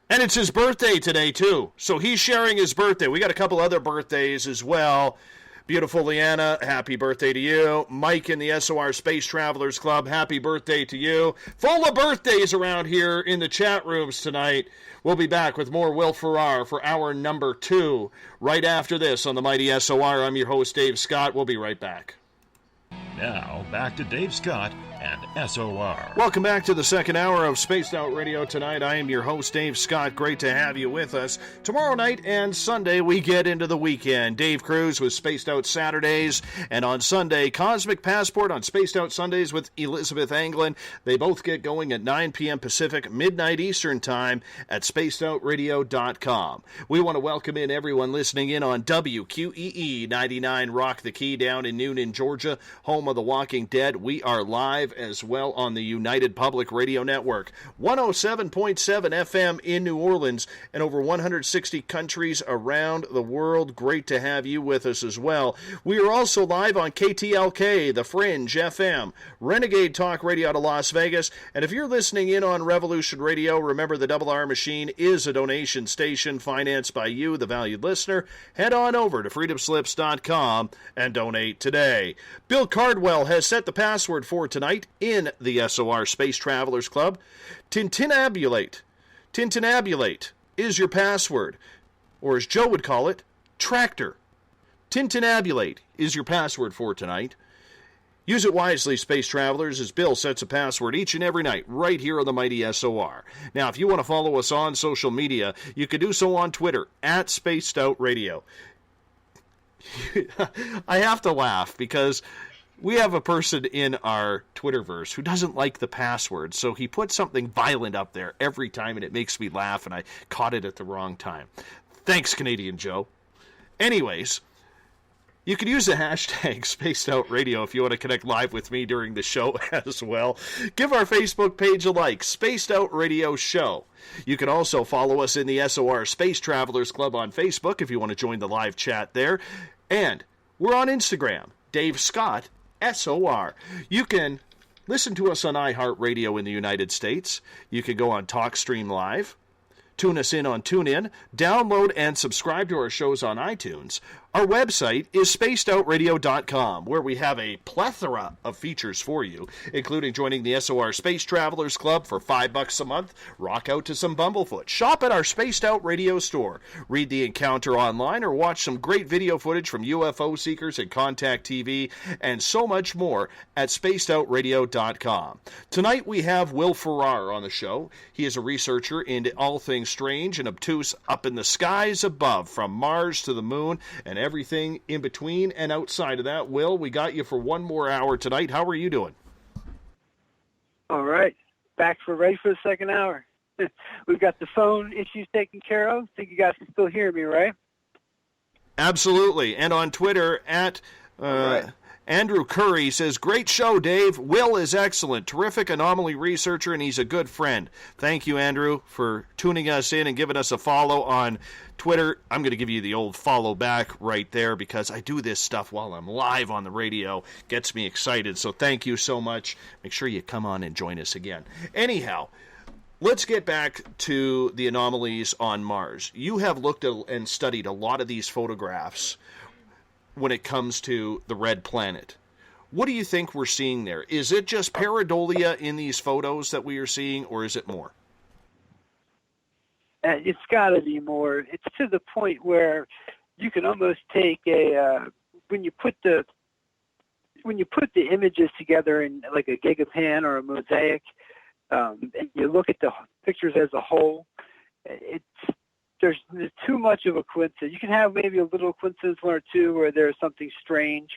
And it's his birthday today, too. So he's sharing his birthday. We got a couple other birthdays as well. Beautiful Leanna, happy birthday to you. Mike in the SOR Space Travelers Club, happy birthday to you. Full of birthdays around here in the chat rooms tonight. We'll be back with more Will Farrar for hour number 2 right after this on the mighty SOR. I'm your host, Dave Scott. We'll be right back. Now, back to Dave Scott and SOR. Welcome back to the second hour of Spaced Out Radio tonight. I am your host, Dave Scott. Great to have you with us. Tomorrow night and Sunday, we get into the weekend. Dave Cruz with Spaced Out Saturdays, and on Sunday, Cosmic Passport on Spaced Out Sundays with Elizabeth Anglin. They both get going at 9 p.m. Pacific, midnight Eastern Time at spacedoutradio.com. We want to welcome in everyone listening in on WQEE 99 Rock the Key down in Noonan, Georgia, home of The Walking Dead. We are live live as well on the United Public Radio Network. 107.7 FM in New Orleans and over 160 countries around the world. Great to have you with us as well. We are also live on KTLK, The Fringe FM, Renegade Talk Radio out of Las Vegas. And if you're listening in on Revolution Radio, remember the Double R Machine is a donation station financed by you, the valued listener. Head on over to freedomslips.com and donate today. Bill Cardwell has set the password for tonight in the SOR Space Travelers Club. Tintinabulate. Tintinabulate is your password, or as Joe would call it, tractor. Tintinabulate is your password for tonight. Use it wisely, Space Travelers, as Bill sets a password each and every night right here on the mighty SOR. Now, if you want to follow us on social media, you can do so on Twitter, @SpacedOutRadio. I have to laugh because we have a person in our Twitterverse who doesn't like the password, so he puts something violent up there every time, and it makes me laugh, and I caught it at the wrong time. Thanks, Canadian Joe. Anyways, you can use the hashtag Spaced Out Radio if you want to connect live with me during the show as well. Give our Facebook page a like, Spaced Out Radio Show. You can also follow us in the SOR Space Travelers Club on Facebook if you want to join the live chat there. And we're on Instagram, Dave Scott, SOR. You can listen to us on iHeartRadio in the United States. You can go on TalkStream Live. Tune us in on TuneIn. Download and subscribe to our shows on iTunes. Our website is spacedoutradio.com, where we have a plethora of features for you, including joining the SOR Space Travelers Club for $5 a month, rock out to some Bumblefoot, shop at our Spaced Out Radio store, read The Encounter online, or watch some great video footage from UFO seekers and Contact TV, and so much more at spacedoutradio.com. Tonight we have Will Farrar on the show. He is a researcher into all things strange and obtuse up in the skies above, from Mars to the moon, and everything in between and outside of that. Will, we got you for one more hour tonight. How are you doing? All right. Ready for the second hour. We've got the phone issues taken care of. I think you guys can still hear me, right? Absolutely. And on Twitter, Andrew Curry says, great show, Dave. Will is excellent. Terrific anomaly researcher, and he's a good friend. Thank you, Andrew, for tuning us in and giving us a follow on Twitter. I'm going to give you the old follow back right there because I do this stuff while I'm live on the radio. Gets me excited, so thank you so much. Make sure you come on and join us again. Anyhow, let's get back to the anomalies on Mars. You have looked at and studied a lot of these photographs when it comes to the red planet. What do you think we're seeing there? Is it just pareidolia in these photos that we are seeing, or is it more? It's got to be more. It's to the point where you can almost take when you put the images together in like a gigapan or a mosaic, and you look at the pictures as a whole, there's too much of a coincidence. You can have maybe a little coincidence, one or two, where there's something strange,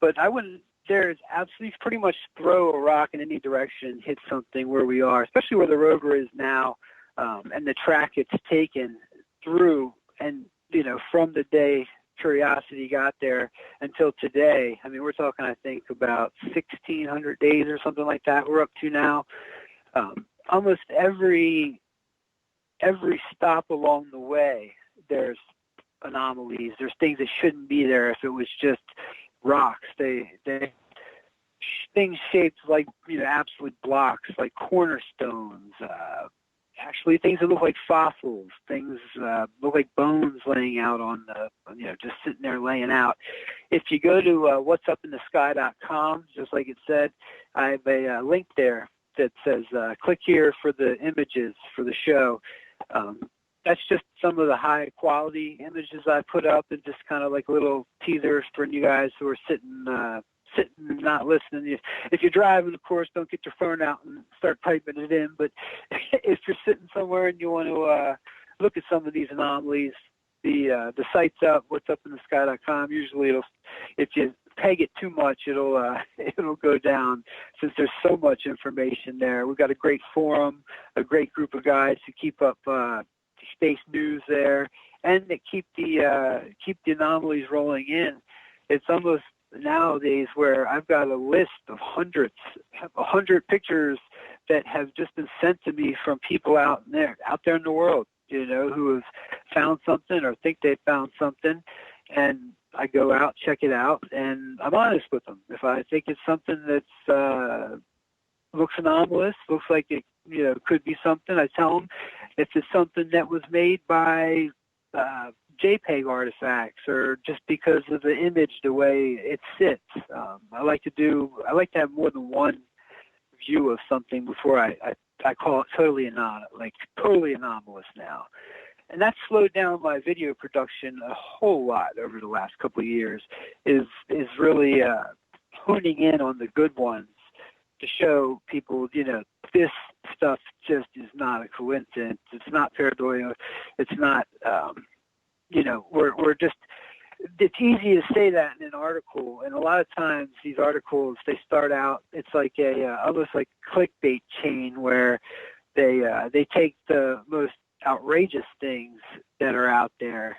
but I wouldn't. There's absolutely pretty much throw a rock in any direction, hit something where we are, especially where the rover is now, and the track it's taken through, and from the day Curiosity got there until today. I mean, we're talking, I think, about 1,600 days or something like that. We're up to now. Almost every stop along the way, there's anomalies. There's things that shouldn't be there if it was just rocks. They things shaped like absolute blocks, like cornerstones. Actually, things that look like fossils. Things look like bones laying out on the just sitting there laying out. If you go to whatsupinthesky.com, just like it said, I have a link there that says click here for the images for the show. That's just some of the high quality images I put up, and just kind of like little teasers for you guys who are sitting not listening. If you're driving, of course, don't get your phone out and start typing it in, but if you're sitting somewhere and you want to look at some of these anomalies, the site's up, whatsupinthesky.com. Usually if you peg it too much, it'll go down, since there's so much information there. We've got a great forum, a great group of guys who keep up space news there, and that keep the anomalies rolling in. It's almost nowadays where I've got a list of 100 pictures that have just been sent to me from people out there in the world, who have found something or think they found something, and I go out, check it out, and I'm honest with them. If I think it's something that's looks anomalous, looks like it could be something, I tell them. If it's something that was made by JPEG artifacts or just because of the image, the way it sits, I like to have more than one view of something before I call it totally anomalous now. And that's slowed down my video production a whole lot over the last couple of years, is really honing in on the good ones to show people, this stuff just is not a coincidence. It's not pareidolia. It's not, we're just, it's easy to say that in an article. And a lot of times these articles, they start out, it's like almost like clickbait chain where they take the most outrageous things that are out there,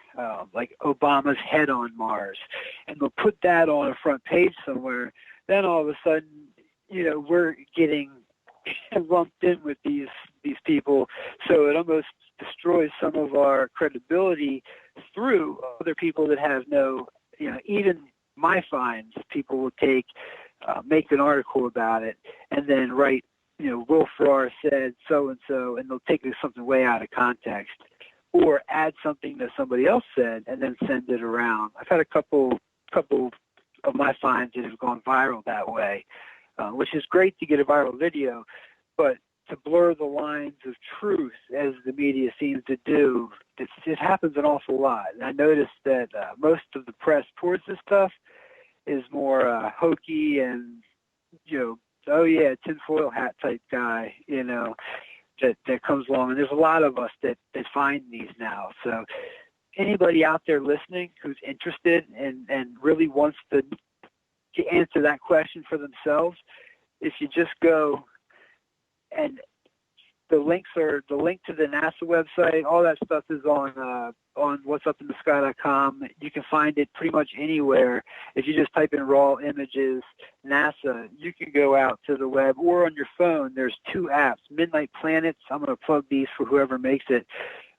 like Obama's head on Mars, and they'll put that on a front page somewhere. Then all of a sudden, we're getting lumped in with these people, so it almost destroys some of our credibility through other people that have no, even my finds, people will take, make an article about it, and then write, Will Farrar said so-and-so, and they'll take something way out of context, or add something that somebody else said and then send it around. I've had a couple of my finds that have gone viral that way, which is great to get a viral video, but to blur the lines of truth, as the media seems to do, it happens an awful lot. And I noticed that most of the press towards this stuff is more hokey and, oh yeah, tinfoil hat type guy, that comes along. And there's a lot of us that find these now. So anybody out there listening who's interested and really wants to answer that question for themselves, if you just go, and the link to the NASA website, all that stuff is on whatsupinthesky.com. You can find it pretty much anywhere. If you just type in raw images NASA, you can go out to the web, or on your phone. There's 2 apps, Midnight Planets. I'm going to plug these for whoever makes it.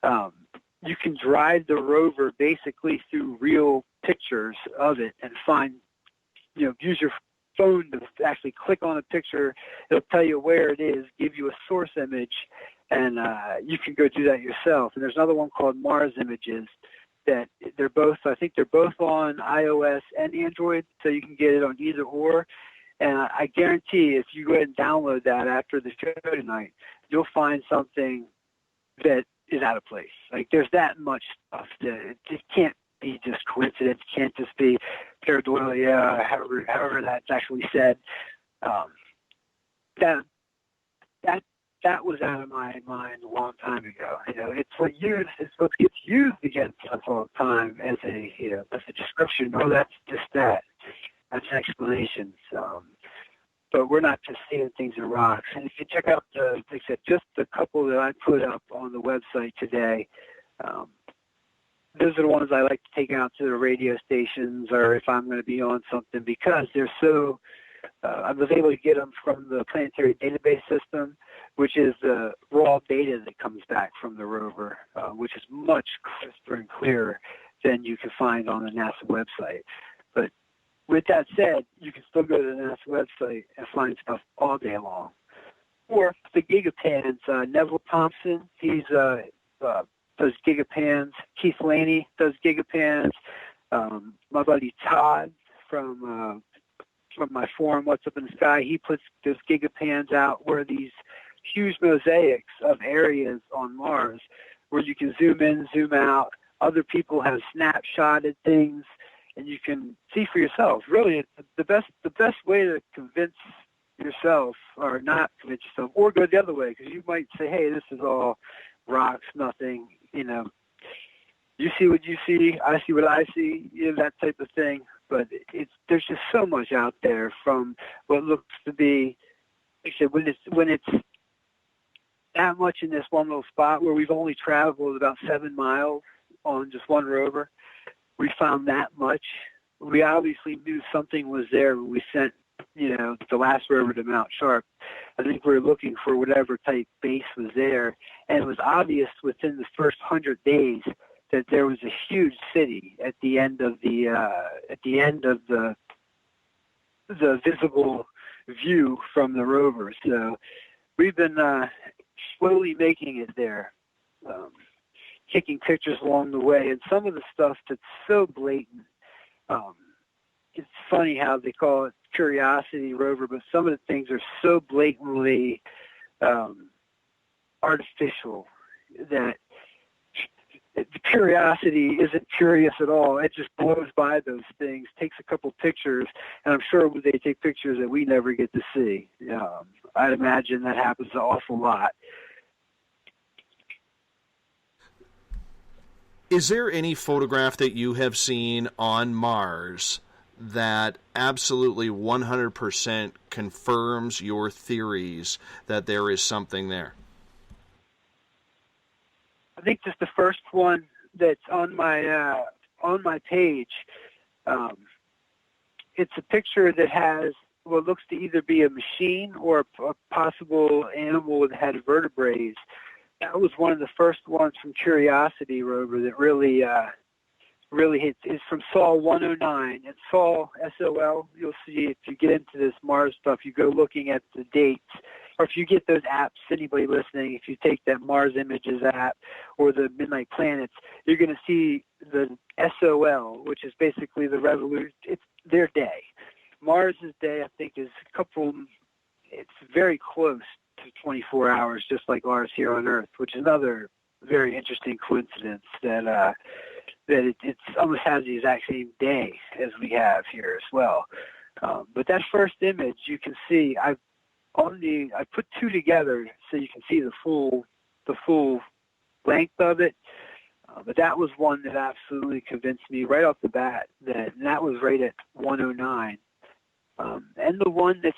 You can drive the rover basically through real pictures of it and find, use your phone to actually click on a picture. It'll tell you where it is, give you a source image, and you can go do that yourself. And there's another one called Mars Images that I think they're both on iOS and Android, so you can get it on either or. And I guarantee if you go ahead and download that after the show tonight, you'll find something that is out of place. Like, there's that much stuff that it can't be just coincidence, can't just be pareidolia, however that's actually said. That was out of my mind a long time ago. It's what gets used against us all the time as a description. Oh, that's just that. That's an explanation. But we're not just seeing things in rocks. And if you check out just the couple that I put up on the website today, those are the ones I like to take out to the radio stations, or if I'm going to be on something, because they're so, I was able to get them from the planetary database system, which is the raw data that comes back from the rover, which is much crisper and clearer than you can find on the NASA website. But with that said, you can still go to the NASA website and find stuff all day long. Or the gigapans, Neville Thompson, he's does gigapans. Keith Laney does gigapans. My buddy Todd from my forum, What's Up in the Sky, he puts those gigapans out, where these huge mosaics of areas on Mars where you can zoom in, zoom out. Other people have snapshotted things, and you can see for yourself. Really, the best way to convince yourself, or not convince yourself, or go the other way, because you might say, hey, this is all rocks, nothing. You see what you see, I see what I see, that type of thing. But there's just so much out there from what looks to be, like I said, when it's that much in this one little spot where we've only traveled about 7 miles on just one rover, we found that much we obviously knew something was there when we sent, the last rover to Mount Sharp. I think we were looking for whatever type base was there, and it was obvious within the first 100 days that there was a huge city at the end of the visible view from the rover. So we've been slowly making it there, taking pictures along the way, and some of the stuff that's so blatant. It's funny how they call it Curiosity rover, but some of the things are so blatantly artificial that the Curiosity isn't curious at all. It just blows by those things, takes a couple pictures, and I'm sure they take pictures that we never get to see. I'd imagine that happens an awful lot. Is there any photograph that you have seen on Mars that absolutely 100% confirms your theories that there is something there? I think just the first one that's on my page. It's a picture that has what looks to either be a machine or a possible animal that had vertebrae. That was one of the first ones from Curiosity rover that really hits. It's from Sol 109. It's Sol, SOL. You'll see if you get into this Mars stuff, you go looking at the dates, or if you get those apps, anybody listening, if you take that Mars Images app or the Midnight Planets, you're going to see the SOL, which is basically the revolution. It's their day. Mars's day, I think, is it's very close to 24 hours, just like ours here on Earth, which is another very interesting coincidence that it's almost has the exact same day as we have here as well. But that first image, you can see, I put two together so you can see the full length of it. But that was one that absolutely convinced me right off the bat that was right at 109. And the one that's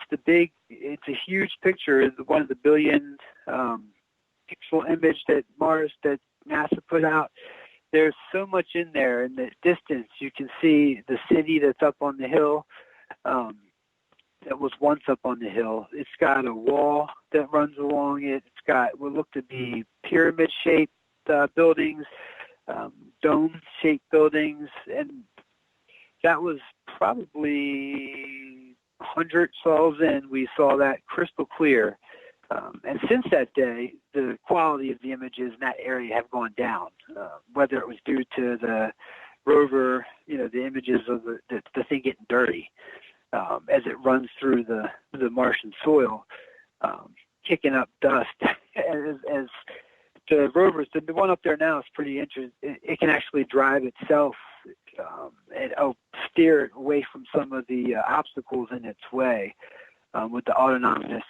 it's a huge picture, one of the billion pixel image that NASA put out. There's so much in there. In the distance, you can see the city that's up on the hill, that was once up on the hill. It's got a wall that runs along it. It's got what look to be pyramid-shaped buildings, dome-shaped buildings, and that was probably 100 sols in. We saw that crystal clear. And since that day, the quality of the images in that area have gone down, whether it was due to the rover, the images of the thing getting dirty as it runs through the Martian soil, kicking up dust. as the rovers, the one up there now is pretty interesting. It can actually drive itself and steer it away from some of the obstacles in its way with the autonomous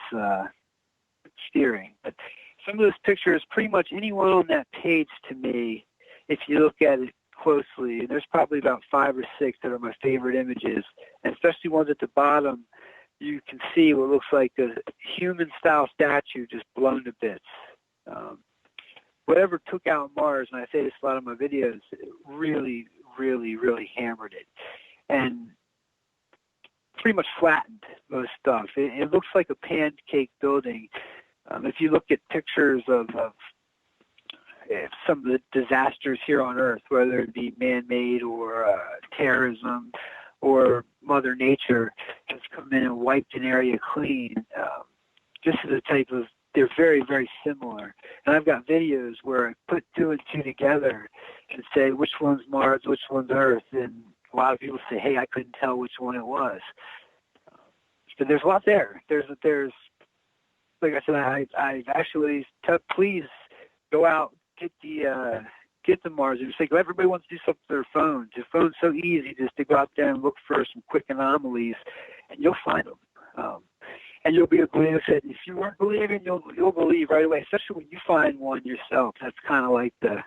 steering. But some of those pictures, pretty much anyone on that page to me, if you look at it closely, and there's probably about 5 or 6 that are my favorite images, and especially ones at the bottom, you can see what looks like a human-style statue just blown to bits. Whatever took out Mars, and I say this a lot in my videos, it really, really, really hammered it. And pretty much flattened most stuff. It looks like a pancake building. If you look at pictures of some of the disasters here on Earth, whether it be man-made or terrorism or Mother Nature has come in and wiped an area clean, this is a type of, they're very, very similar. And I've got videos where I put 2 and 2 together and say which one's Mars, which one's Earth, and a lot of people say, hey, I couldn't tell which one it was. But there's a lot there. There's like I said, I've actually please go out, get the Mars. It's like everybody wants to do something with their phones. Your phone's so easy just to go out there and look for some quick anomalies, and you'll find them. And you'll be a believer. If you weren't believing, you'll believe right away, especially when you find one yourself. That's kind of like the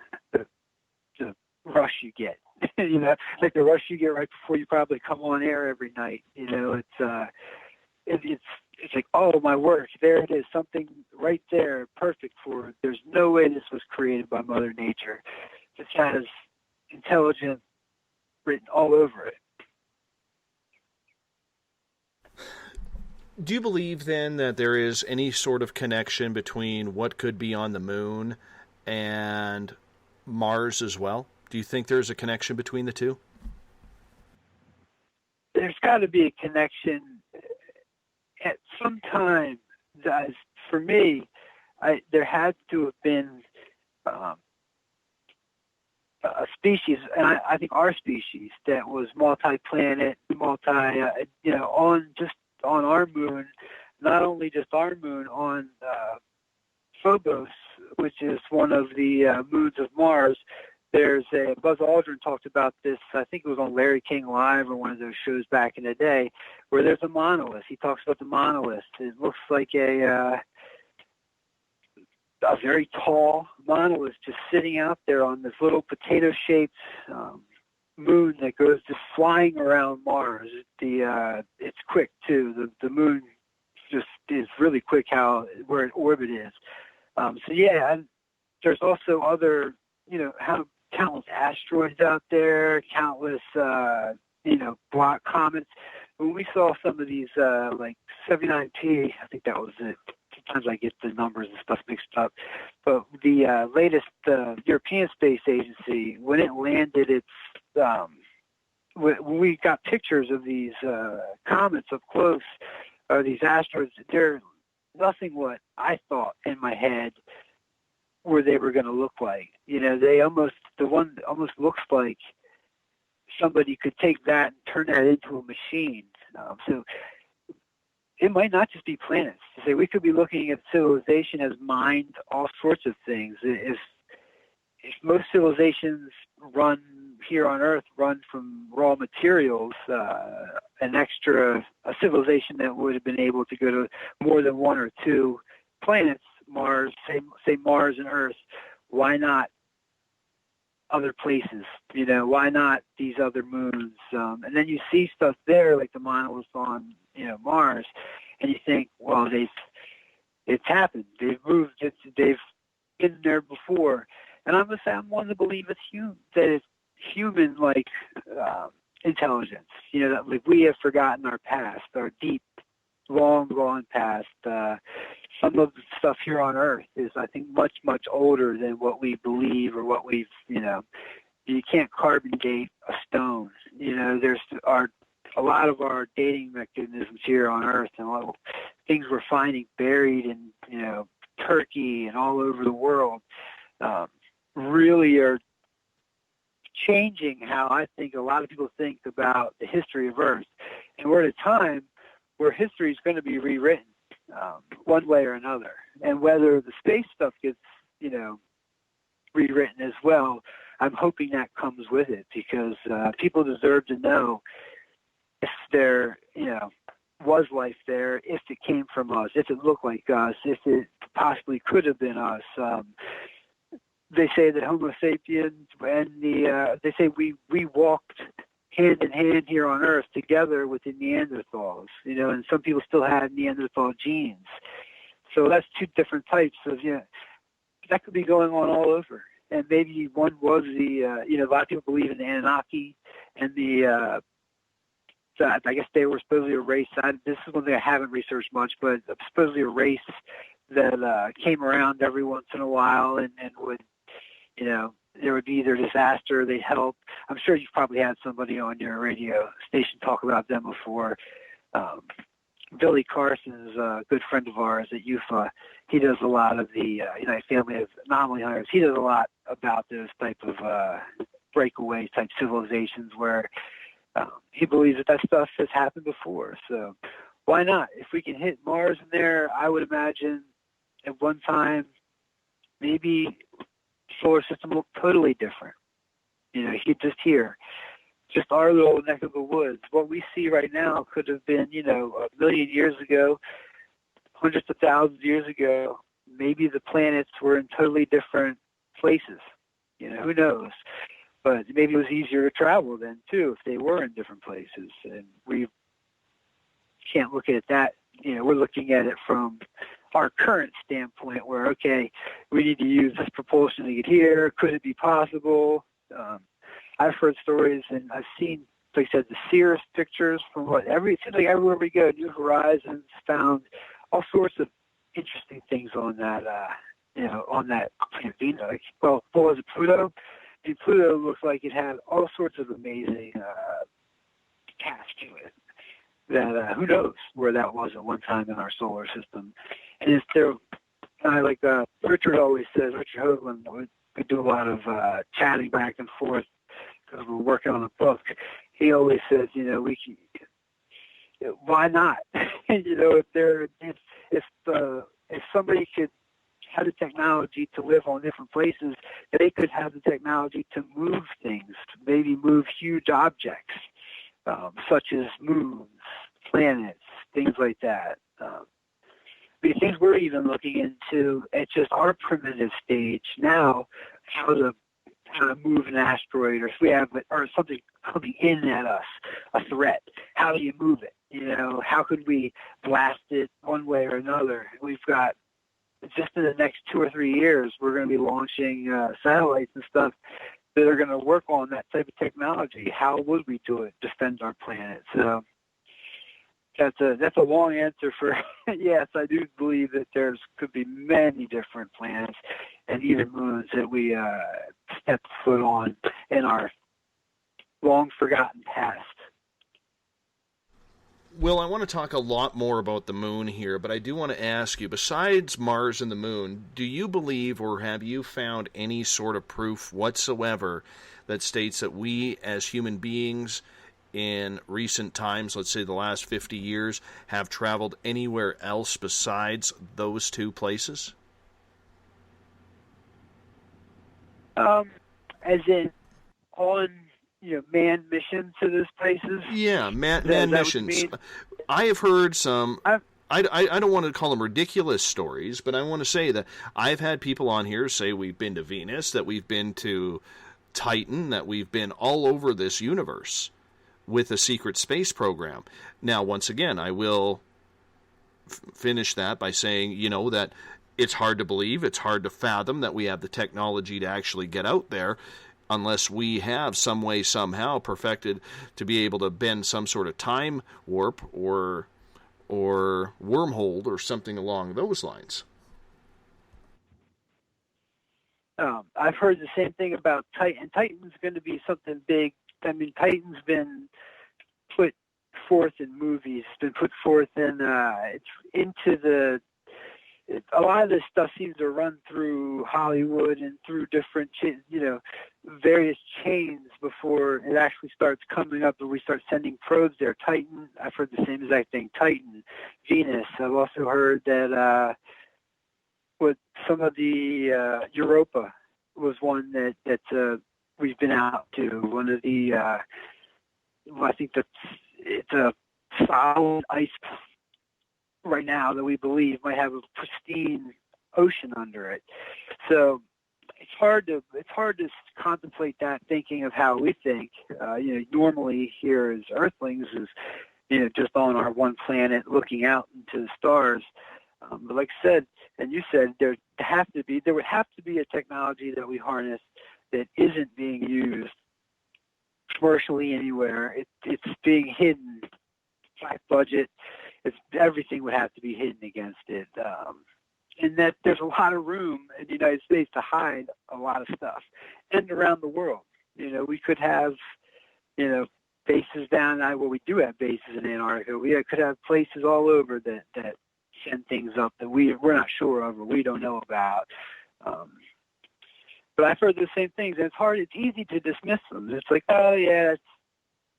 rush you get. Like the rush you get right before you probably come on air every night. It's like, oh, my work, there it is, something right there, perfect for it. There's no way this was created by Mother Nature. This has intelligence written all over it. Do you believe then that there is any sort of connection between what could be on the moon and Mars as well? Do you think there's a connection between the two? There's got to be a connection at some time. For me, there had to have been a species, and I think our species, that was multi-planet, on our moon, not only just our moon, on Phobos, which is one of the moons of Mars. There's Buzz Aldrin talked about this, I think it was on Larry King Live or one of those shows back in the day, where there's a monolith. He talks about the monolith. It looks like a very tall monolith just sitting out there on this little potato-shaped moon that goes just flying around Mars. It's quick too. The moon just is really quick where its orbit is. There's also other, countless asteroids out there, countless block comets. When we saw some of these like 79P, I think that was it. Sometimes I get the numbers and stuff mixed up. But the latest European Space Agency, when it landed when we got pictures of these comets up close, or these asteroids, they're nothing what I thought in my head where they were going to look like. The one almost looks like somebody could take that and turn that into a machine. So it might not just be planets. We could be looking at civilization as mined all sorts of things. If most civilizations here on Earth run from raw materials, a civilization that would have been able to go to more than one or two planets, Mars, say Mars and Earth, why not other places? Why not these other moons? And then you see stuff there like the monolith on Mars, and you think, well, it's happened. They've moved. They've been there before. And I'm one to believe that it's human-like intelligence. That like we have forgotten our past, our deep, long gone past. Some of the stuff here on Earth is, I think, much, much older than what we believe or what we've, you can't carbon date a stone. There's a lot of our dating mechanisms here on Earth and a lot of things we're finding buried in, Turkey and all over the world, really are changing how I think a lot of people think about the history of Earth. And we're at a time where history is going to be rewritten one way or another. And whether the space stuff gets, rewritten as well, I'm hoping that comes with it, because people deserve to know if there, was life there, if it came from us, if it looked like us, if it possibly could have been us. They say that Homo sapiens and they say we walked hand in hand here on Earth together with the Neanderthals, and some people still have Neanderthal genes. So that's two different types of, that could be going on all over. And maybe one was a lot of people believe in the Anunnaki and I guess they were supposedly a race. This is one thing I haven't researched much, but supposedly a race that came around every once in a while and would, there would be either disaster, they'd help. I'm sure you've probably had somebody on your radio station talk about them before. Billy Carson's a good friend of ours at UFA. He does a lot of the United Family of Anomaly Hunters. He does a lot about those type of breakaway type civilizations where he believes that stuff has happened before. So why not? If we can hit Mars in there, I would imagine at one time maybe the solar system looked totally different. Just our little neck of the woods. What we see right now could have been, a million years ago, hundreds of thousands of years ago. Maybe the planets were in totally different places. Who knows? But maybe it was easier to travel then, too, if they were in different places. And we can't look at that. We're looking at it from our current standpoint where, okay, we need to use this propulsion to get here. Could it be possible? I've heard stories and I've seen like I said, the Cirrus pictures from it seems like everywhere we go, New Horizons found all sorts of interesting things on that, on that planet Venus. Like, well, what was it, Pluto? And Pluto looks like it had all sorts of amazing tasks to it. That who knows where that was at one time in our solar system. And it's there, like Richard always says, Richard Hoagland, we do a lot of chatting back and forth because we're working on a book. He always says, we can, why not? If somebody could have the technology to live on different places, they could have the technology to move things, maybe move huge objects, such as moons, planets, things like that. The things we're even looking into at just our primitive stage now, how to move an asteroid, or if we have or something coming in at us, a threat. How do you move it? How could we blast it one way or another? We've got just in the next 2 or 3 years, we're going to be launching satellites and stuff that are going to work on that type of technology. How would we do it? Defend our planet. So that's a long answer for yes. I do believe that could be many different planets and even moons that we step foot on in our long forgotten past. Will, I want to talk a lot more about the moon here, but I do want to ask you, besides Mars and the moon, do you believe or have you found any sort of proof whatsoever that states that we as human beings in recent times, let's say the last 50 years, have traveled anywhere else besides those two places? As in on manned missions to those places? Yeah, manned missions. I have heard some. I don't want to call them ridiculous stories, but I want to say that I've had people on here say we've been to Venus, that we've been to Titan, that we've been all over this universe with a secret space program. Now, once again, I will finish that by saying, that it's hard to believe, it's hard to fathom that we have the technology to actually get out there unless we have some way, somehow perfected to be able to bend some sort of time warp or wormhole or something along those lines. I've heard the same thing about Titan. Titan's going to be something big. I mean, Titan's been put forth in movies, been put forth in a lot of this stuff seems to run through Hollywood and through different, various chains before it actually starts coming up and we start sending probes there. Titan, I've heard the same exact thing. Titan, Venus. I've also heard that with some of the Europa was one that we've been out to. One of the, I think it's a solid ice right now that we believe might have a pristine ocean under it. So it's hard to contemplate that thinking of how we think. Normally here as Earthlings is, just on our one planet looking out into the stars. But like I said, and you said, there would have to be a technology that we harness that isn't being used commercially anywhere. It's being hidden, black budget. Everything would have to be hidden against it. And that there's a lot of room in the United States to hide a lot of stuff. And around the world. We could have, bases down, we do have bases in Antarctica. We could have places all over that send things up that we're not sure of or we don't know about. But I've heard the same things, and it's easy to dismiss them. It's like, oh yeah,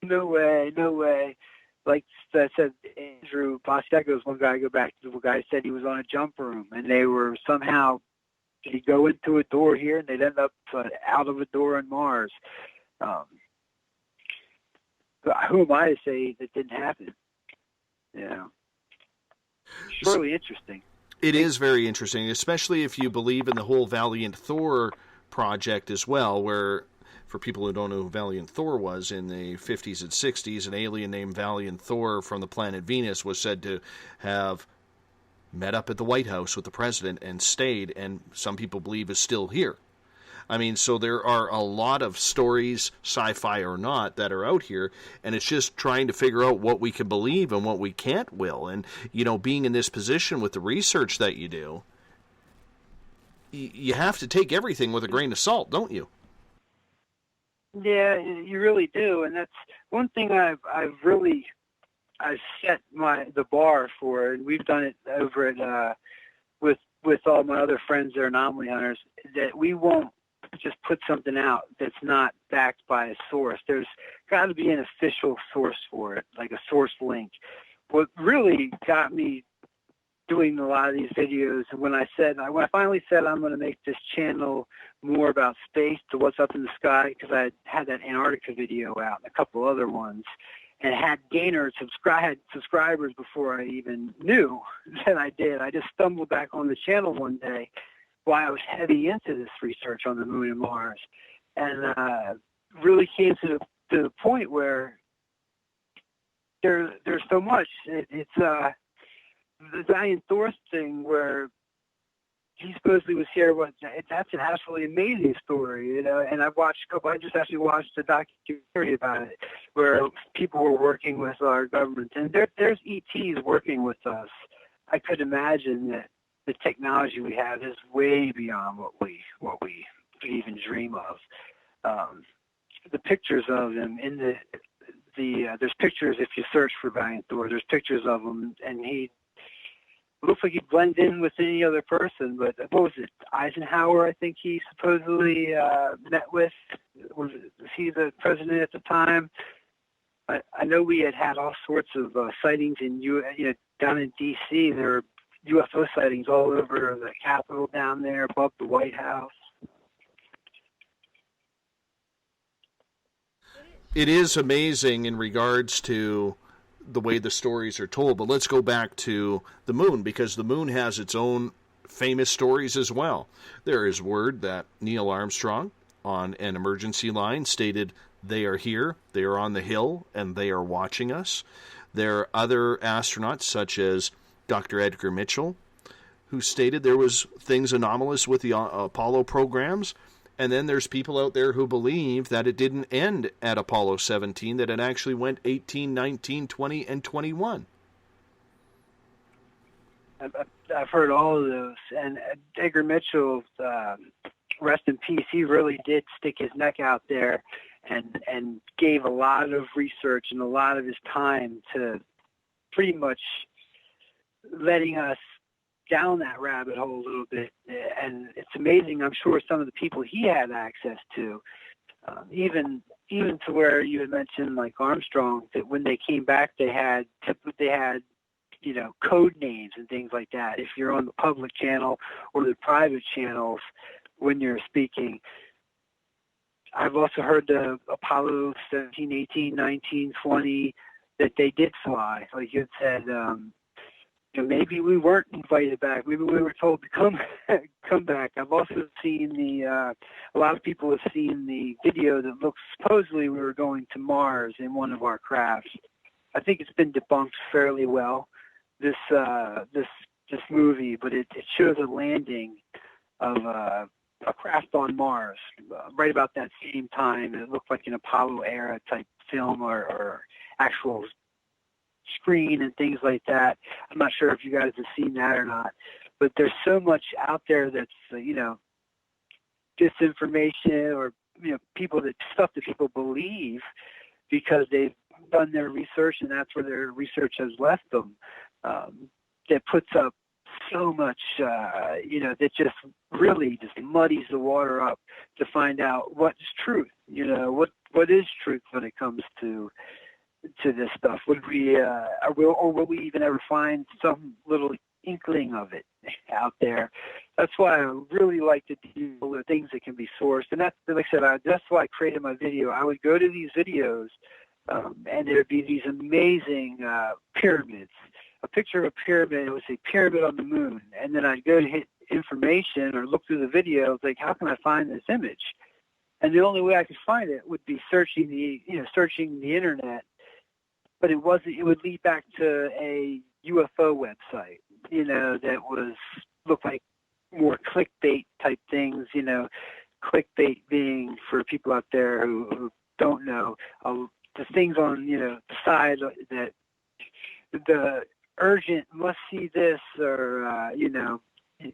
no way. Like I said, Andrew Bostekos, one guy, I go back to the guy who said he was on a jump room, and they were somehow, they'd go into a door here, and they'd end up out of a door on Mars. Who am I to say that didn't happen? Surely interesting. It is very interesting, especially if you believe in the whole Valiant Thor project as well, where, for people who don't know who Valiant Thor was, in the 50s and 60s, an alien named Valiant Thor from the planet Venus was said to have met up at the White House with the president and stayed, and some people believe is still here. I mean, so there are a lot of stories, sci-fi or not, that are out here, and it's just trying to figure out what we can believe and what we can't will. And, being in this position with the research that you do, you have to take everything with a grain of salt, don't you? Yeah, you really do, and that's one thing I've set the bar for, and we've done it over at with all my other friends that are anomaly hunters, that we won't just put something out that's not backed by a source. There's got to be an official source for it, like a source link. What really got me doing a lot of these videos, when I finally said I'm going to make this channel more about space, to what's up in the sky, because I had that Antarctica video out and a couple other ones, and had had subscribers before I even knew that I did. I just stumbled back on the channel one day while I was heavy into this research on the moon and Mars, and really came to the point where there's so much. It's the Valiant Thor's thing, where he supposedly was here. That's an absolutely amazing story, And I just actually watched a documentary about it, where people were working with our government, and there's ETs working with us. I could imagine that the technology we have is way beyond what we could even dream of. The pictures of them in there's pictures, if you search for Valiant Thor, there's pictures of him, and he looks like he'd blend in with any other person. But what was it? Eisenhower, I think he supposedly met with. Was he the president at the time? I know we had all sorts of sightings down in D.C. There were UFO sightings all over the Capitol down there, above the White House. It is amazing in regards to the way the stories are told, but let's go back to the moon, because the moon has its own famous stories as well. There is word that Neil Armstrong, on an emergency line, stated, "They are here, they are on the hill, and they are watching us." There are other astronauts, such as Dr. Edgar Mitchell, who stated there was things anomalous with the Apollo programs. And then there's people out there who believe that it didn't end at Apollo 17, that it actually went 18, 19, 20, and 21. I've heard all of those. And Edgar Mitchell, rest in peace, he really did stick his neck out there and gave a lot of research and a lot of his time to pretty much letting us down that rabbit hole a little bit. And it's amazing, I'm sure, some of the people he had access to, even to where you had mentioned, like Armstrong, that when they came back, they had code names and things like that. If you're on the public channel or the private channels when you're speaking. I've also heard the Apollo 17, 18, 19, 20, that they did fly. Like you had said, maybe we weren't invited back. Maybe we were told to come back. I've also seen a lot of people have seen the video that looks, supposedly we were going to Mars in one of our crafts. I think it's been debunked fairly well, this movie, but it shows a landing of a craft on Mars right about that same time. It looked like an Apollo era type film or actual screen and things like that. I'm not sure if you guys have seen that or not, but there's so much out there that's disinformation or stuff that people believe because they've done their research and that's where their research has left them. That puts up so much, that just really just muddies the water up to find out what's truth. What is truth when it comes to this stuff? Would we, or will we even ever find some little inkling of it out there? That's why I really like to do the things that can be sourced, and that's, like I said, that's why I created my video. I would go to these videos, and there'd be these amazing pyramids. A picture of a pyramid, it would say pyramid on the moon, and then I'd go to hit information or look through the video, like, how can I find this image? And the only way I could find it would be searching the internet. But it would lead back to a UFO website, that looked like more clickbait type things, clickbait being, for people out there who don't know, the things on the side that the urgent must see this, or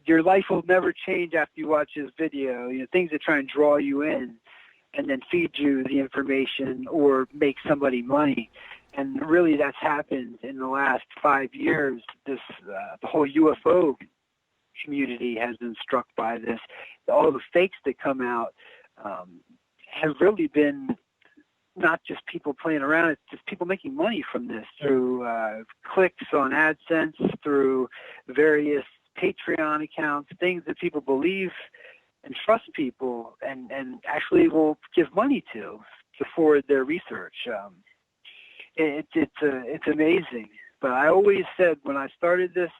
your life will never change after you watch this video. Things that try and draw you in, and then feed you the information or make somebody money. And really, that's happened in the last 5 years. The whole UFO community has been struck by this. All the fakes that come out have really been not just people playing around, it's just people making money from this through clicks on AdSense, through various Patreon accounts, things that people believe and trust people and actually will give money to forward their research. It's amazing. But I always said when I started this,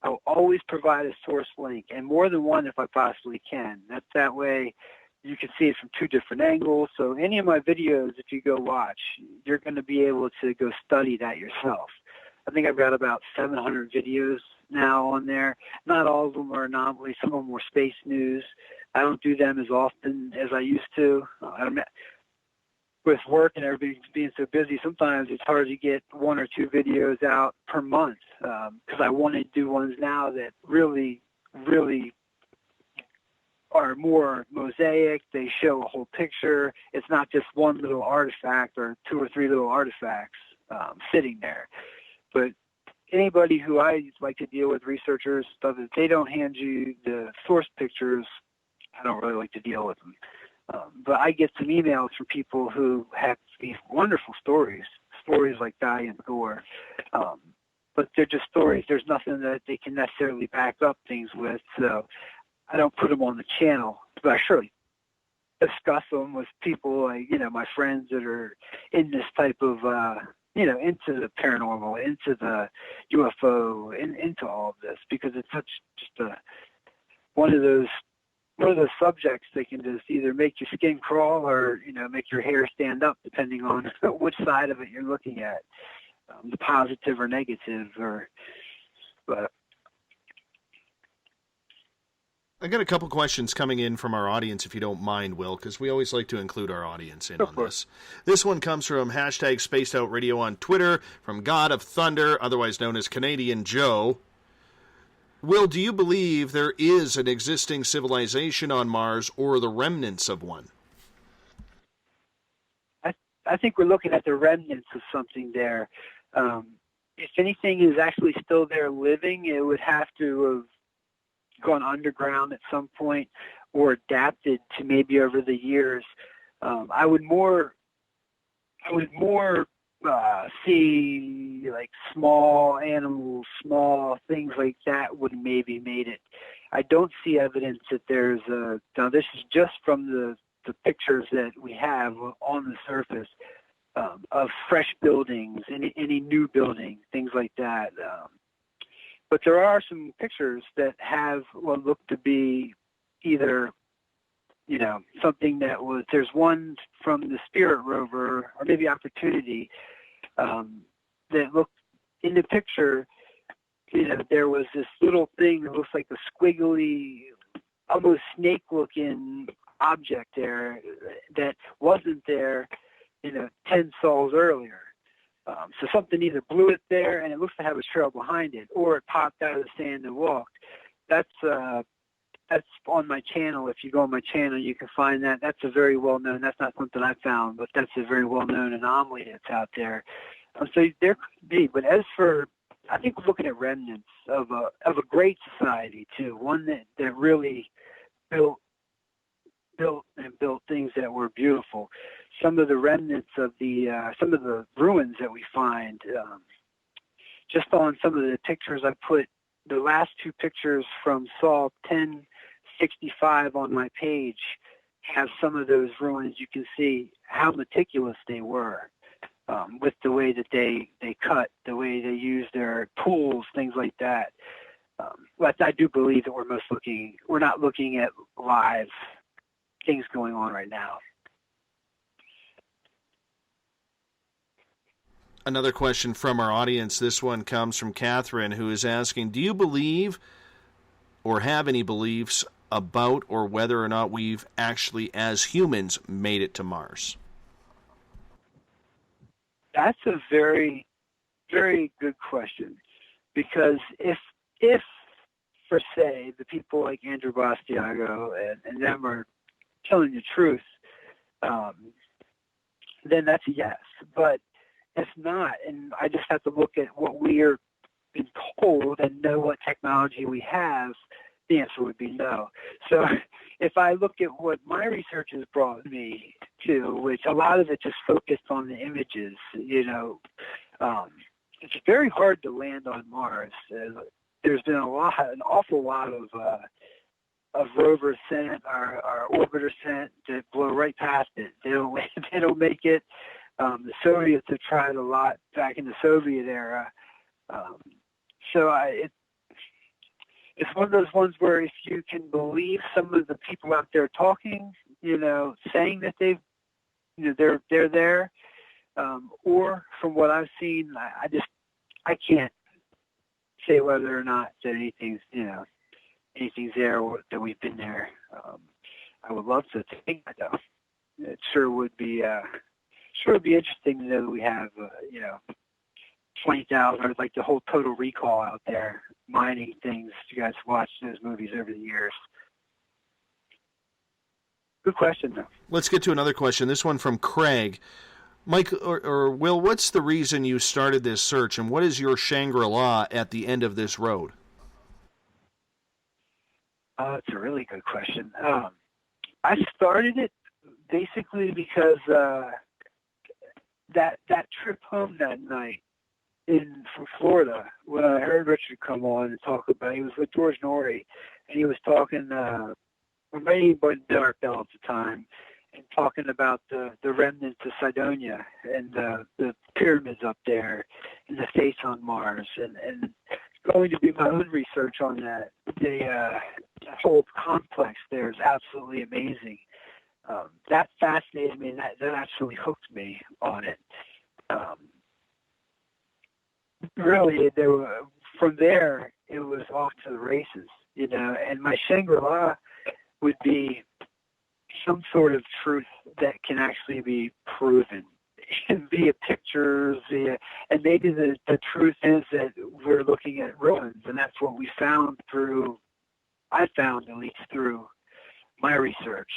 I'll always provide a source link, and more than one if I possibly can. That way you can see it from two different angles. So any of my videos, if you go watch, you're going to be able to go study that yourself. I think I've got about 700 videos now on there. Not all of them are anomalies. Some of them are space news. I don't do them as often as I used to. With work and everybody being so busy, sometimes it's hard to get 1 or 2 videos out per month, because I want to do ones now that really, really are more mosaic. They show a whole picture. It's not just one little artifact or 2 or 3 little artifacts sitting there. But anybody who I like to deal with, researchers, stuff, if they don't hand you the source pictures, I don't really like to deal with them. But I get some emails from people who have these wonderful stories like Diane Gore. But they're just stories. There's nothing that they can necessarily back up things with. So I don't put them on the channel. But I surely discuss them with people like, my friends that are in this type of, into the paranormal, into the UFO, into all of this, because it's such just one of those subjects that can just either make your skin crawl or, make your hair stand up, depending on which side of it you're looking at, the positive or negative. But I got a couple questions coming in from our audience, if you don't mind, Will, because we always like to include our audience in on this. This one comes from hashtag Spaced Out Radio on Twitter, from God of Thunder, otherwise known as Canadian Joe. Will, do you believe there is an existing civilization on Mars or the remnants of one? I think we're looking at the remnants of something there. If anything is actually still there living, it would have to have gone underground at some point or adapted to maybe over the years. I would more see like small animals, small things like that would maybe made it. I don't see evidence that there's now this is just from the pictures that we have on the surface of fresh buildings, any new building, things like that. But there are some pictures that have what look to be either, something that was, there's one from the Spirit rover or maybe Opportunity that looked in the picture, there was this little thing that looks like a squiggly, almost snake-looking object there that wasn't there, 10 sols earlier. So something either blew it there, and it looks to have a trail behind it, or it popped out of the sand and walked. That's on my channel. If you go on my channel, you can find that. That's a very well-known. That's not something I found, but that's a very well-known anomaly that's out there. So there could be. But as for, I think we're looking at remnants of a great society too. One that really built things that were beautiful. Some of the remnants of some of the ruins that we find, just on some of the pictures I put, the last 2 pictures from Saw 1065 on my page have some of those ruins. You can see how meticulous they were with the way that they cut, the way they use their tools, things like that. But I do believe that we're not looking at live things going on right now. Another question from our audience. This one comes from Catherine, who is asking, do you believe or have any beliefs about or whether or not we've actually, as humans, made it to Mars? That's a very, very good question, because if for say the people like Andrew Bastiago and them are telling the truth, then that's a yes. But if not, and I just have to look at what we're been told and know what technology we have, the answer would be no. So if I look at what my research has brought me to, which a lot of it just focused on the images, it's very hard to land on Mars. There's been an awful lot of rovers sent, or orbiters sent that blow right past it. They don't make it. The Soviets have tried a lot back in the Soviet era. It's one of those ones where if you can believe some of the people out there talking, saying that they're there, or from what I've seen, I can't say whether or not that anything's there or that we've been there. I would love to think that, though. It sure would be interesting to know that we have 20,000, or like the whole Total Recall out there mining things. You guys watched those movies over the years. Good question, though. Let's get to another question. This one from Craig. Mike or Will, what's the reason you started this search, and what is your Shangri-La at the end of this road? It's a really good question. I started it basically because that trip home that night from Florida, when I heard Richard come on and talk about, he was with George Norrie, and he was talking, maybe Dark Bell at the time, and talking about the remnants of Cydonia and the pyramids up there and the face on Mars, and going to do my own research on that. The whole complex there is absolutely amazing. That fascinated me, and that actually hooked me on it. Really, from there, it was off to the races, and my Shangri-La would be some sort of truth that can actually be proven via pictures, and maybe the truth is that we're looking at ruins, and that's what I found at least through my research,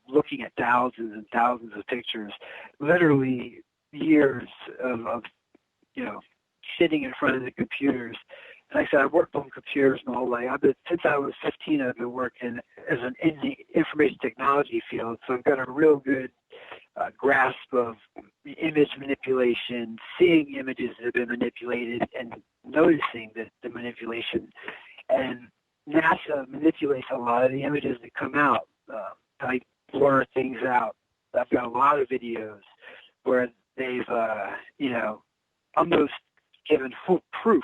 looking at thousands and thousands of pictures, literally years of sitting in front of the computers. Like I said, I've worked on computers my whole life. Since I was 15, I've been working in the information technology field, so I've got a real good grasp of image manipulation, seeing images that have been manipulated and noticing the manipulation. And NASA manipulates a lot of the images that come out. I blur things out. I've got a lot of videos where they've, almost given full proof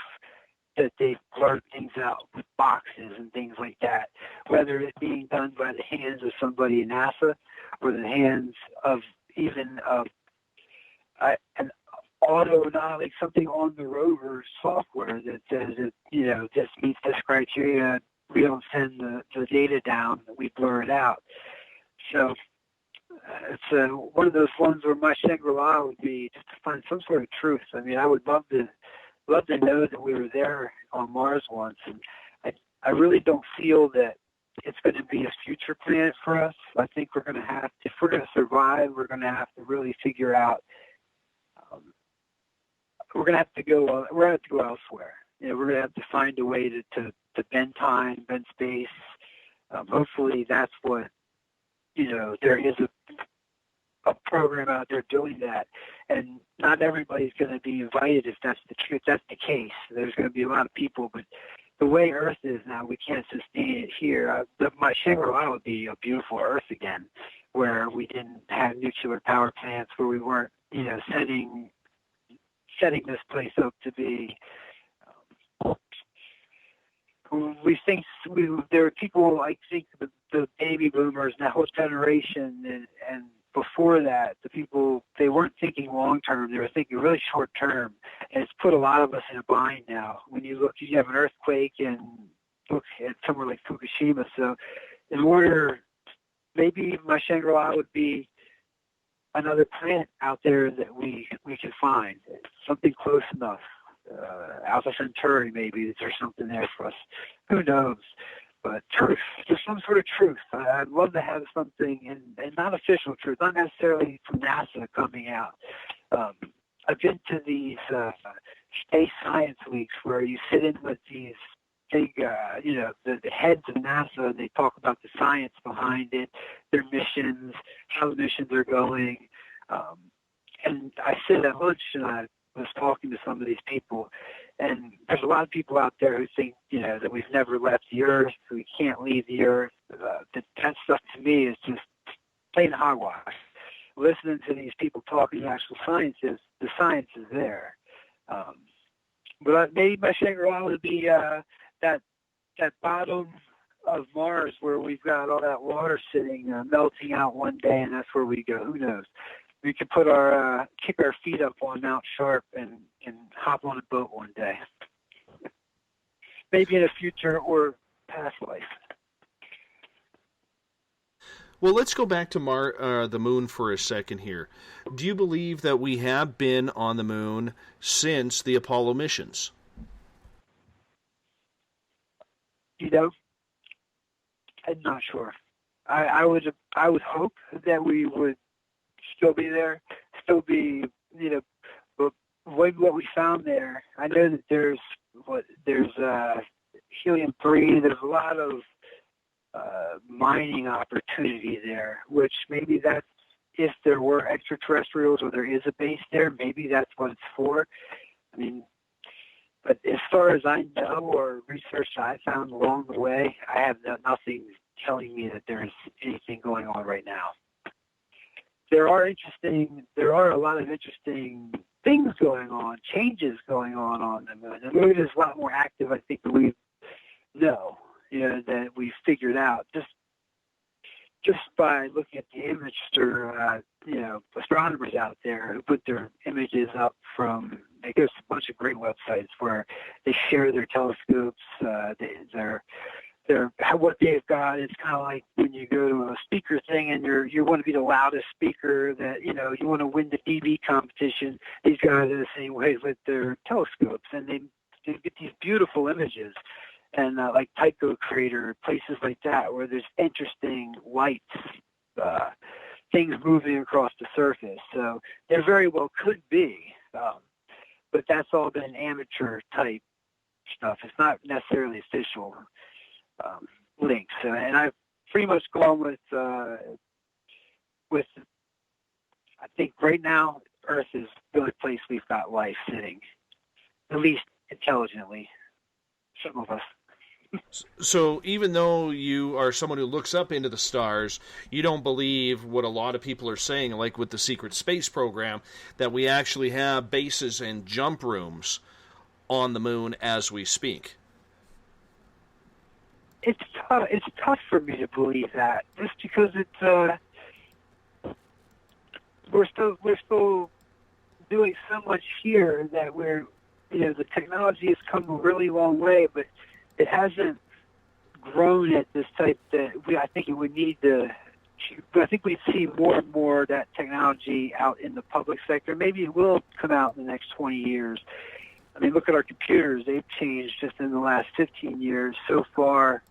that they've blurred things out with boxes and things like that, whether it's being done by the hands of somebody in NASA or the hands of even an like something on the rover software that says that, this meets this criteria. We don't send the data down, we blur it out. So it's one of those ones where my Shangri-La would be just to find some sort of truth. I mean, I would love to know that we were there on Mars once, and I really don't feel that it's going to be a future planet for us. I think we're going to have, if we're going to survive, we're going to have to really figure out. We're going to have to go elsewhere. We're going to have to find a way to bend time, bend space. Hopefully, that's what there is a program out there doing that, and not everybody's going to be invited if that's the truth. That's the case. There's going to be a lot of people, but the way Earth is now, we can't sustain it here. My Shangri-La would be a beautiful Earth again, where we didn't have nuclear power plants, where we weren't, setting this place up to be. There are people, I think, the baby boomers, and that whole generation, and before that, the people, they weren't thinking long term, they were thinking really short term, and it's put a lot of us in a bind now. When you have an earthquake and look at somewhere like Fukushima, so in order, maybe my Shangri-La would be another planet out there that we can find, something close enough. Alpha Centauri, maybe there's something there for us. Who knows? But truth, there's some sort of truth. I'd love to have something, and not official truth, not necessarily from NASA coming out. I've been to these space science weeks where you sit in with these big, the heads of NASA. They talk about the science behind it, their missions, how the missions are going. And I sit at lunch and I was talking to some of these people, and there's a lot of people out there who think, that we've never left the Earth, we can't leave the Earth. That stuff to me is just plain hogwash. Listening to these people talking actual science, the science is there. But maybe my Shangri-La would be that bottom of Mars where we've got all that water sitting, melting out one day, and that's where we go. Who knows? We could put kick our feet up on Mount Sharp and hop on a boat one day. Maybe in a future or past life. Well, let's go back to the moon for a second here. Do you believe that we have been on the moon since the Apollo missions? I'm not sure. I would hope that we would still be there, but what we found there, I know that there's helium-3, there's a lot of mining opportunity there, which maybe that's, if there were extraterrestrials or there is a base there, maybe that's what it's for. I mean, but as far as I know or research I found along the way, I have nothing telling me that there's anything going on right now. There are a lot of interesting things going on, changes going on the moon. The moon is a lot more active, I think, than we know, that we've figured out just by looking at the image. Astronomers out there who put their images up from, I guess, a bunch of great websites where they share their telescopes, what they've got. It's kind of like when you go to a speaker thing and you want to be the loudest speaker, that you want to win the dB competition. These guys are the same way with their telescopes, and they get these beautiful images. And like Tycho Crater, places like that where there's interesting lights, things moving across the surface. So there very well could be, but that's all been amateur type stuff. It's not necessarily official links. And I've pretty much gone with I think right now Earth is the only place we've got life sitting, at least intelligently. Some of us. So even though you are someone who looks up into the stars, you don't believe what a lot of people are saying, like with the secret space program, that we actually have bases and jump rooms on the moon as we speak. It's tough for me to believe that, just because we're still doing so much here that the technology has come a really long way, but it hasn't grown at this type that I think it would need to. But I think we'd see more and more of that technology out in the public sector. Maybe it will come out in the next 20 years. I mean, look at our computers. They've changed just in the last 15 years. So far,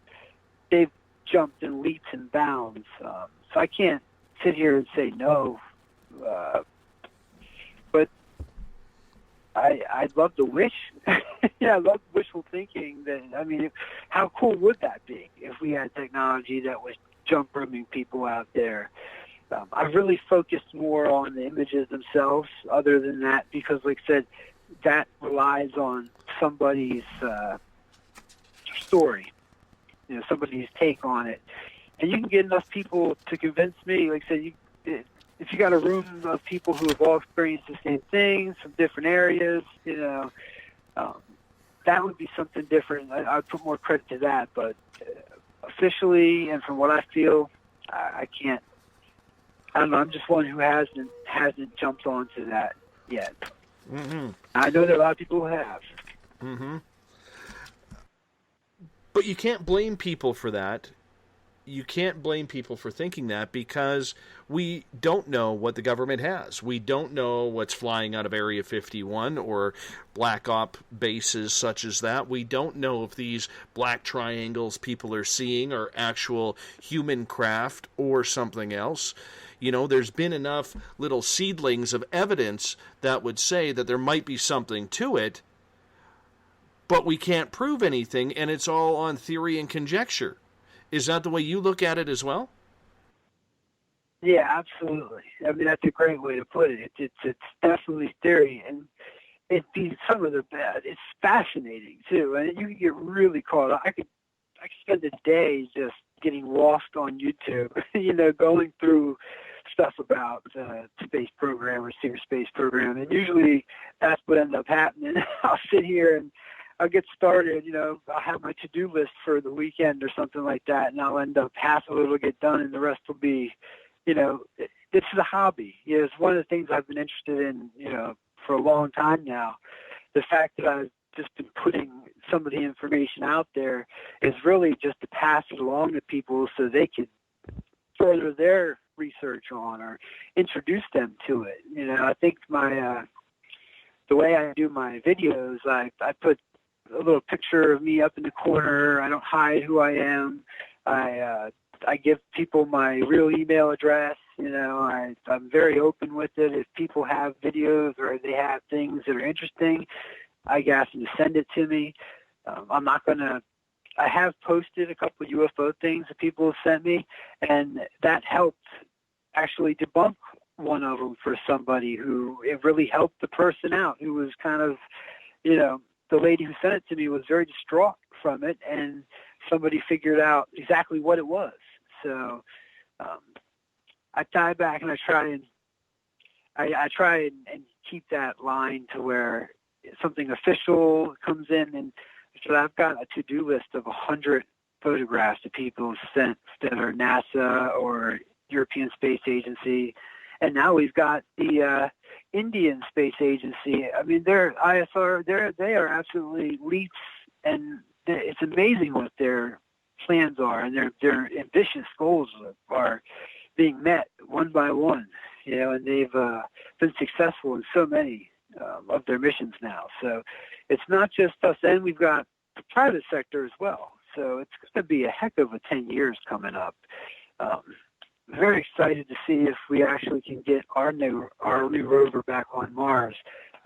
they've jumped in leaps and bounds. So I can't sit here and say no. But I'd love to wish. I love wishful thinking. How cool would that be if we had technology that was jump rooming people out there? I've really focused more on the images themselves, other than that, because, like I said, that relies on somebody's story, somebody's take on it. And you can get enough people to convince me, like I said, if you got a room of people who have all experienced the same things from different areas, that would be something different. I'd put more credit to that, but officially and from what I feel, I can't. I don't know. I'm just one who hasn't jumped onto that yet. Mm-hmm. I know there are a lot of people who have. Mm-hmm. But you can't blame people for that. you can't blame people for thinking that, because we don't know what the government has. We don't know what's flying out of Area 51 or black op bases such as that. We don't know if these black triangles people are seeing are actual human craft or something else. You know, there's been enough little seedlings of evidence that would say that there might be something to it, but we can't prove anything, and it's all on theory and conjecture. Is that the way you look at it as well? Yeah, absolutely. I mean, that's a great way to put it. It's definitely theory, and some of the bad. It's fascinating too, and you can get really caught up. I could spend a day just getting lost on YouTube, going through stuff about space program or secret space program, and usually that's what ends up happening. I'll sit here and I'll get started, I'll have my to-do list for the weekend or something like that, and I'll end up half of it will get done and the rest will be, this is a hobby. It's one of the things I've been interested in, for a long time now. The fact that I've just been putting some of the information out there is really just to pass it along to people so they could further their research on or introduce them to it. I think the way I do my videos, I put a little picture of me up in the corner. I don't hide who I am. I give people my real email address. I'm very open with it. If people have videos or they have things that are interesting, I ask them to send it to me. I'm not going to. I have posted a couple of UFO things that people have sent me, and that helped actually debunk one of them for somebody who it really helped the person out who was kind of, the lady who sent it to me was very distraught from it, and somebody figured out exactly what it was. So I tie back and I try and keep that line to where something official comes in, and so I've got a to-do list of 100 photographs that people sent that are NASA or European Space Agency. And now we've got the Indian Space Agency. I mean, they're ISR. They are absolutely leaps, and it's amazing what their plans are, and their ambitious goals are being met one by one. And they've been successful in so many of their missions now. So it's not just us, and we've got the private sector as well. So it's going to be a heck of a 10 years coming up. Very excited to see if we actually can get our new rover back on Mars.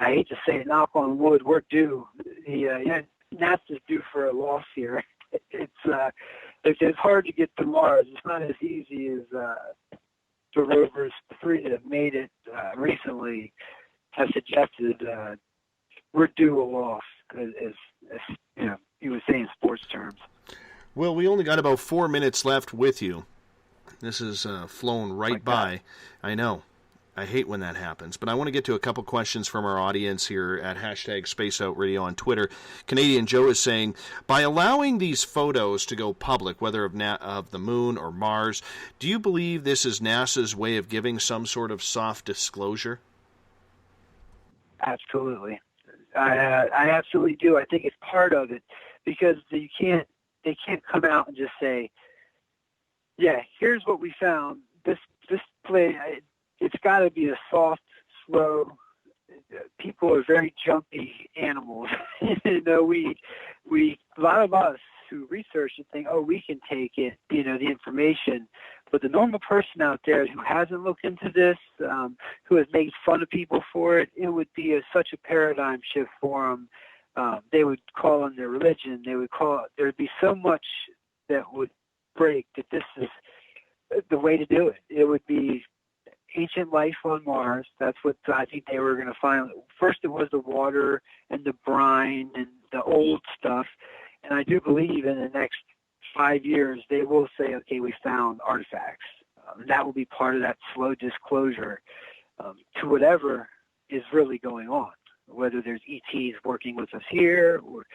I hate to say it, knock on wood, we're due. NASA's due for a loss here. It's hard to get to Mars. It's not as easy as the rovers, the three that have made it recently, have suggested. We're due a loss, as you would say in sports terms. Well, we only got about 4 minutes left with you. This has flown right by. I know. I hate when that happens. But I want to get to a couple questions from our audience here at #SpaceOutRadio on Twitter. Canadian Joe is saying, by allowing these photos to go public, whether of the moon or Mars, do you believe this is NASA's way of giving some sort of soft disclosure? Absolutely. I absolutely do. I think it's part of it, because they can't come out and just say, yeah, here's what we found. This play, it's got to be a soft, slow. People are very jumpy animals. We a lot of us who research and think, oh, we can take it, the information. But the normal person out there who hasn't looked into this, who has made fun of people for it, it would be such a paradigm shift for them. They would call on their religion. There'd be so much that would break that this is the way to do it. It would be ancient life on Mars. That's what I think they were going to find. First it was the water and the brine and the old stuff. And I do believe in the next 5 years they will say, okay, we found artifacts. That will be part of that slow disclosure to whatever is really going on, whether there's ETs working with us here or,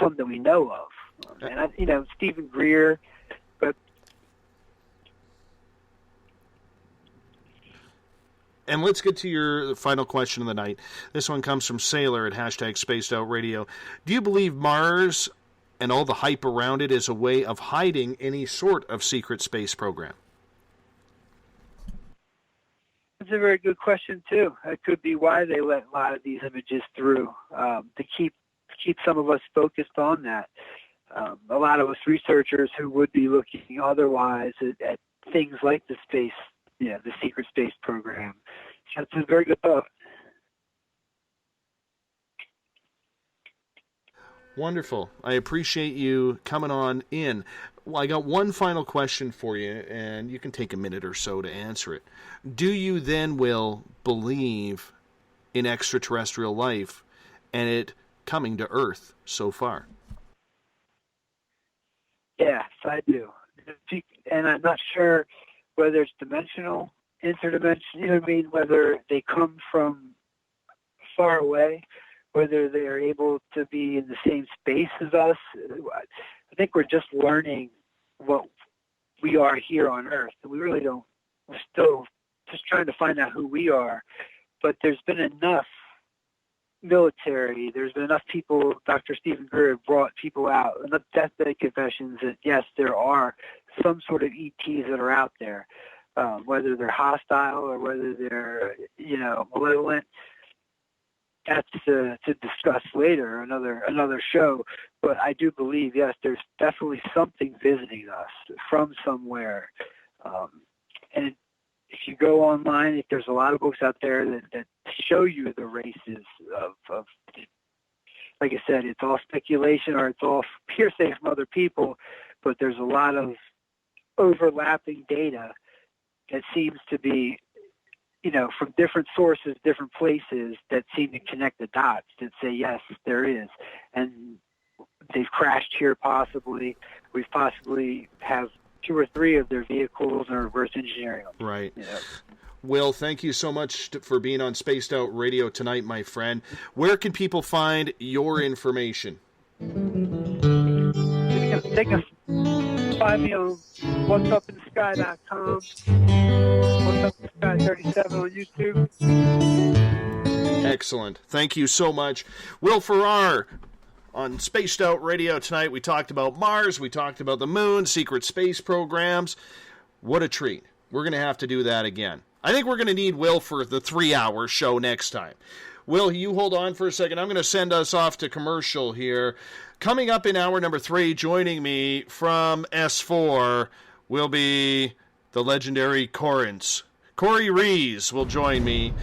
something we know of. And Stephen Greer, but. And let's get to your final question of the night. This one comes from Sailor at #SpacedOutRadio. Do you believe Mars and all the hype around it as a way of hiding any sort of secret space program? That's a very good question too. That could be why they let a lot of these images through, to keep some of us focused on that. A lot of us researchers who would be looking otherwise at things like the space, the secret space program. That's a very good thought. Wonderful. I appreciate you coming on in. Well, I got one final question for you, and you can take a minute or so to answer it. Do you then, Will, believe in extraterrestrial life and it coming to Earth so far? Yes, I do. And I'm not sure whether it's dimensional, interdimensional, whether they come from far away, whether they're able to be in the same space as us. I think we're just learning what we are here on Earth. We really don't. We're still just trying to find out who we are. But there's been enough military, there's been enough people, Dr. Stephen Greer brought people out, enough deathbed confessions that, yes, there are some sort of ETs that are out there, whether they're hostile or whether they're, malevolent. That's to discuss later, another show. But I do believe, yes, there's definitely something visiting us from somewhere. And if you go online, there's a lot of books out there that show you the races of, like I said, it's all speculation or it's all hearsay from other people, but there's a lot of overlapping data that seems to be, from different sources, different places that seem to connect the dots that say, yes, there is. And they've crashed here possibly. We've possibly have 2 or 3 of their vehicles are reverse engineering them. Right. Will, thank you so much for being on Spaced Out Radio tonight, my friend. Where can people find your information? They can find me on whatsupinthesky.com, whatsupinthesky37 on YouTube. Excellent. Thank you so much. Will Farrar on Spaced Out Radio tonight. We talked about Mars. We talked about the moon, secret space programs. What a treat. We're going to have to do that again. I think we're going to need Will for the 3-hour show next time. Will, you hold on for a second. I'm going to send us off to commercial here. Coming up in hour number 3, joining me from S4 will be the legendary Corey Rees will join me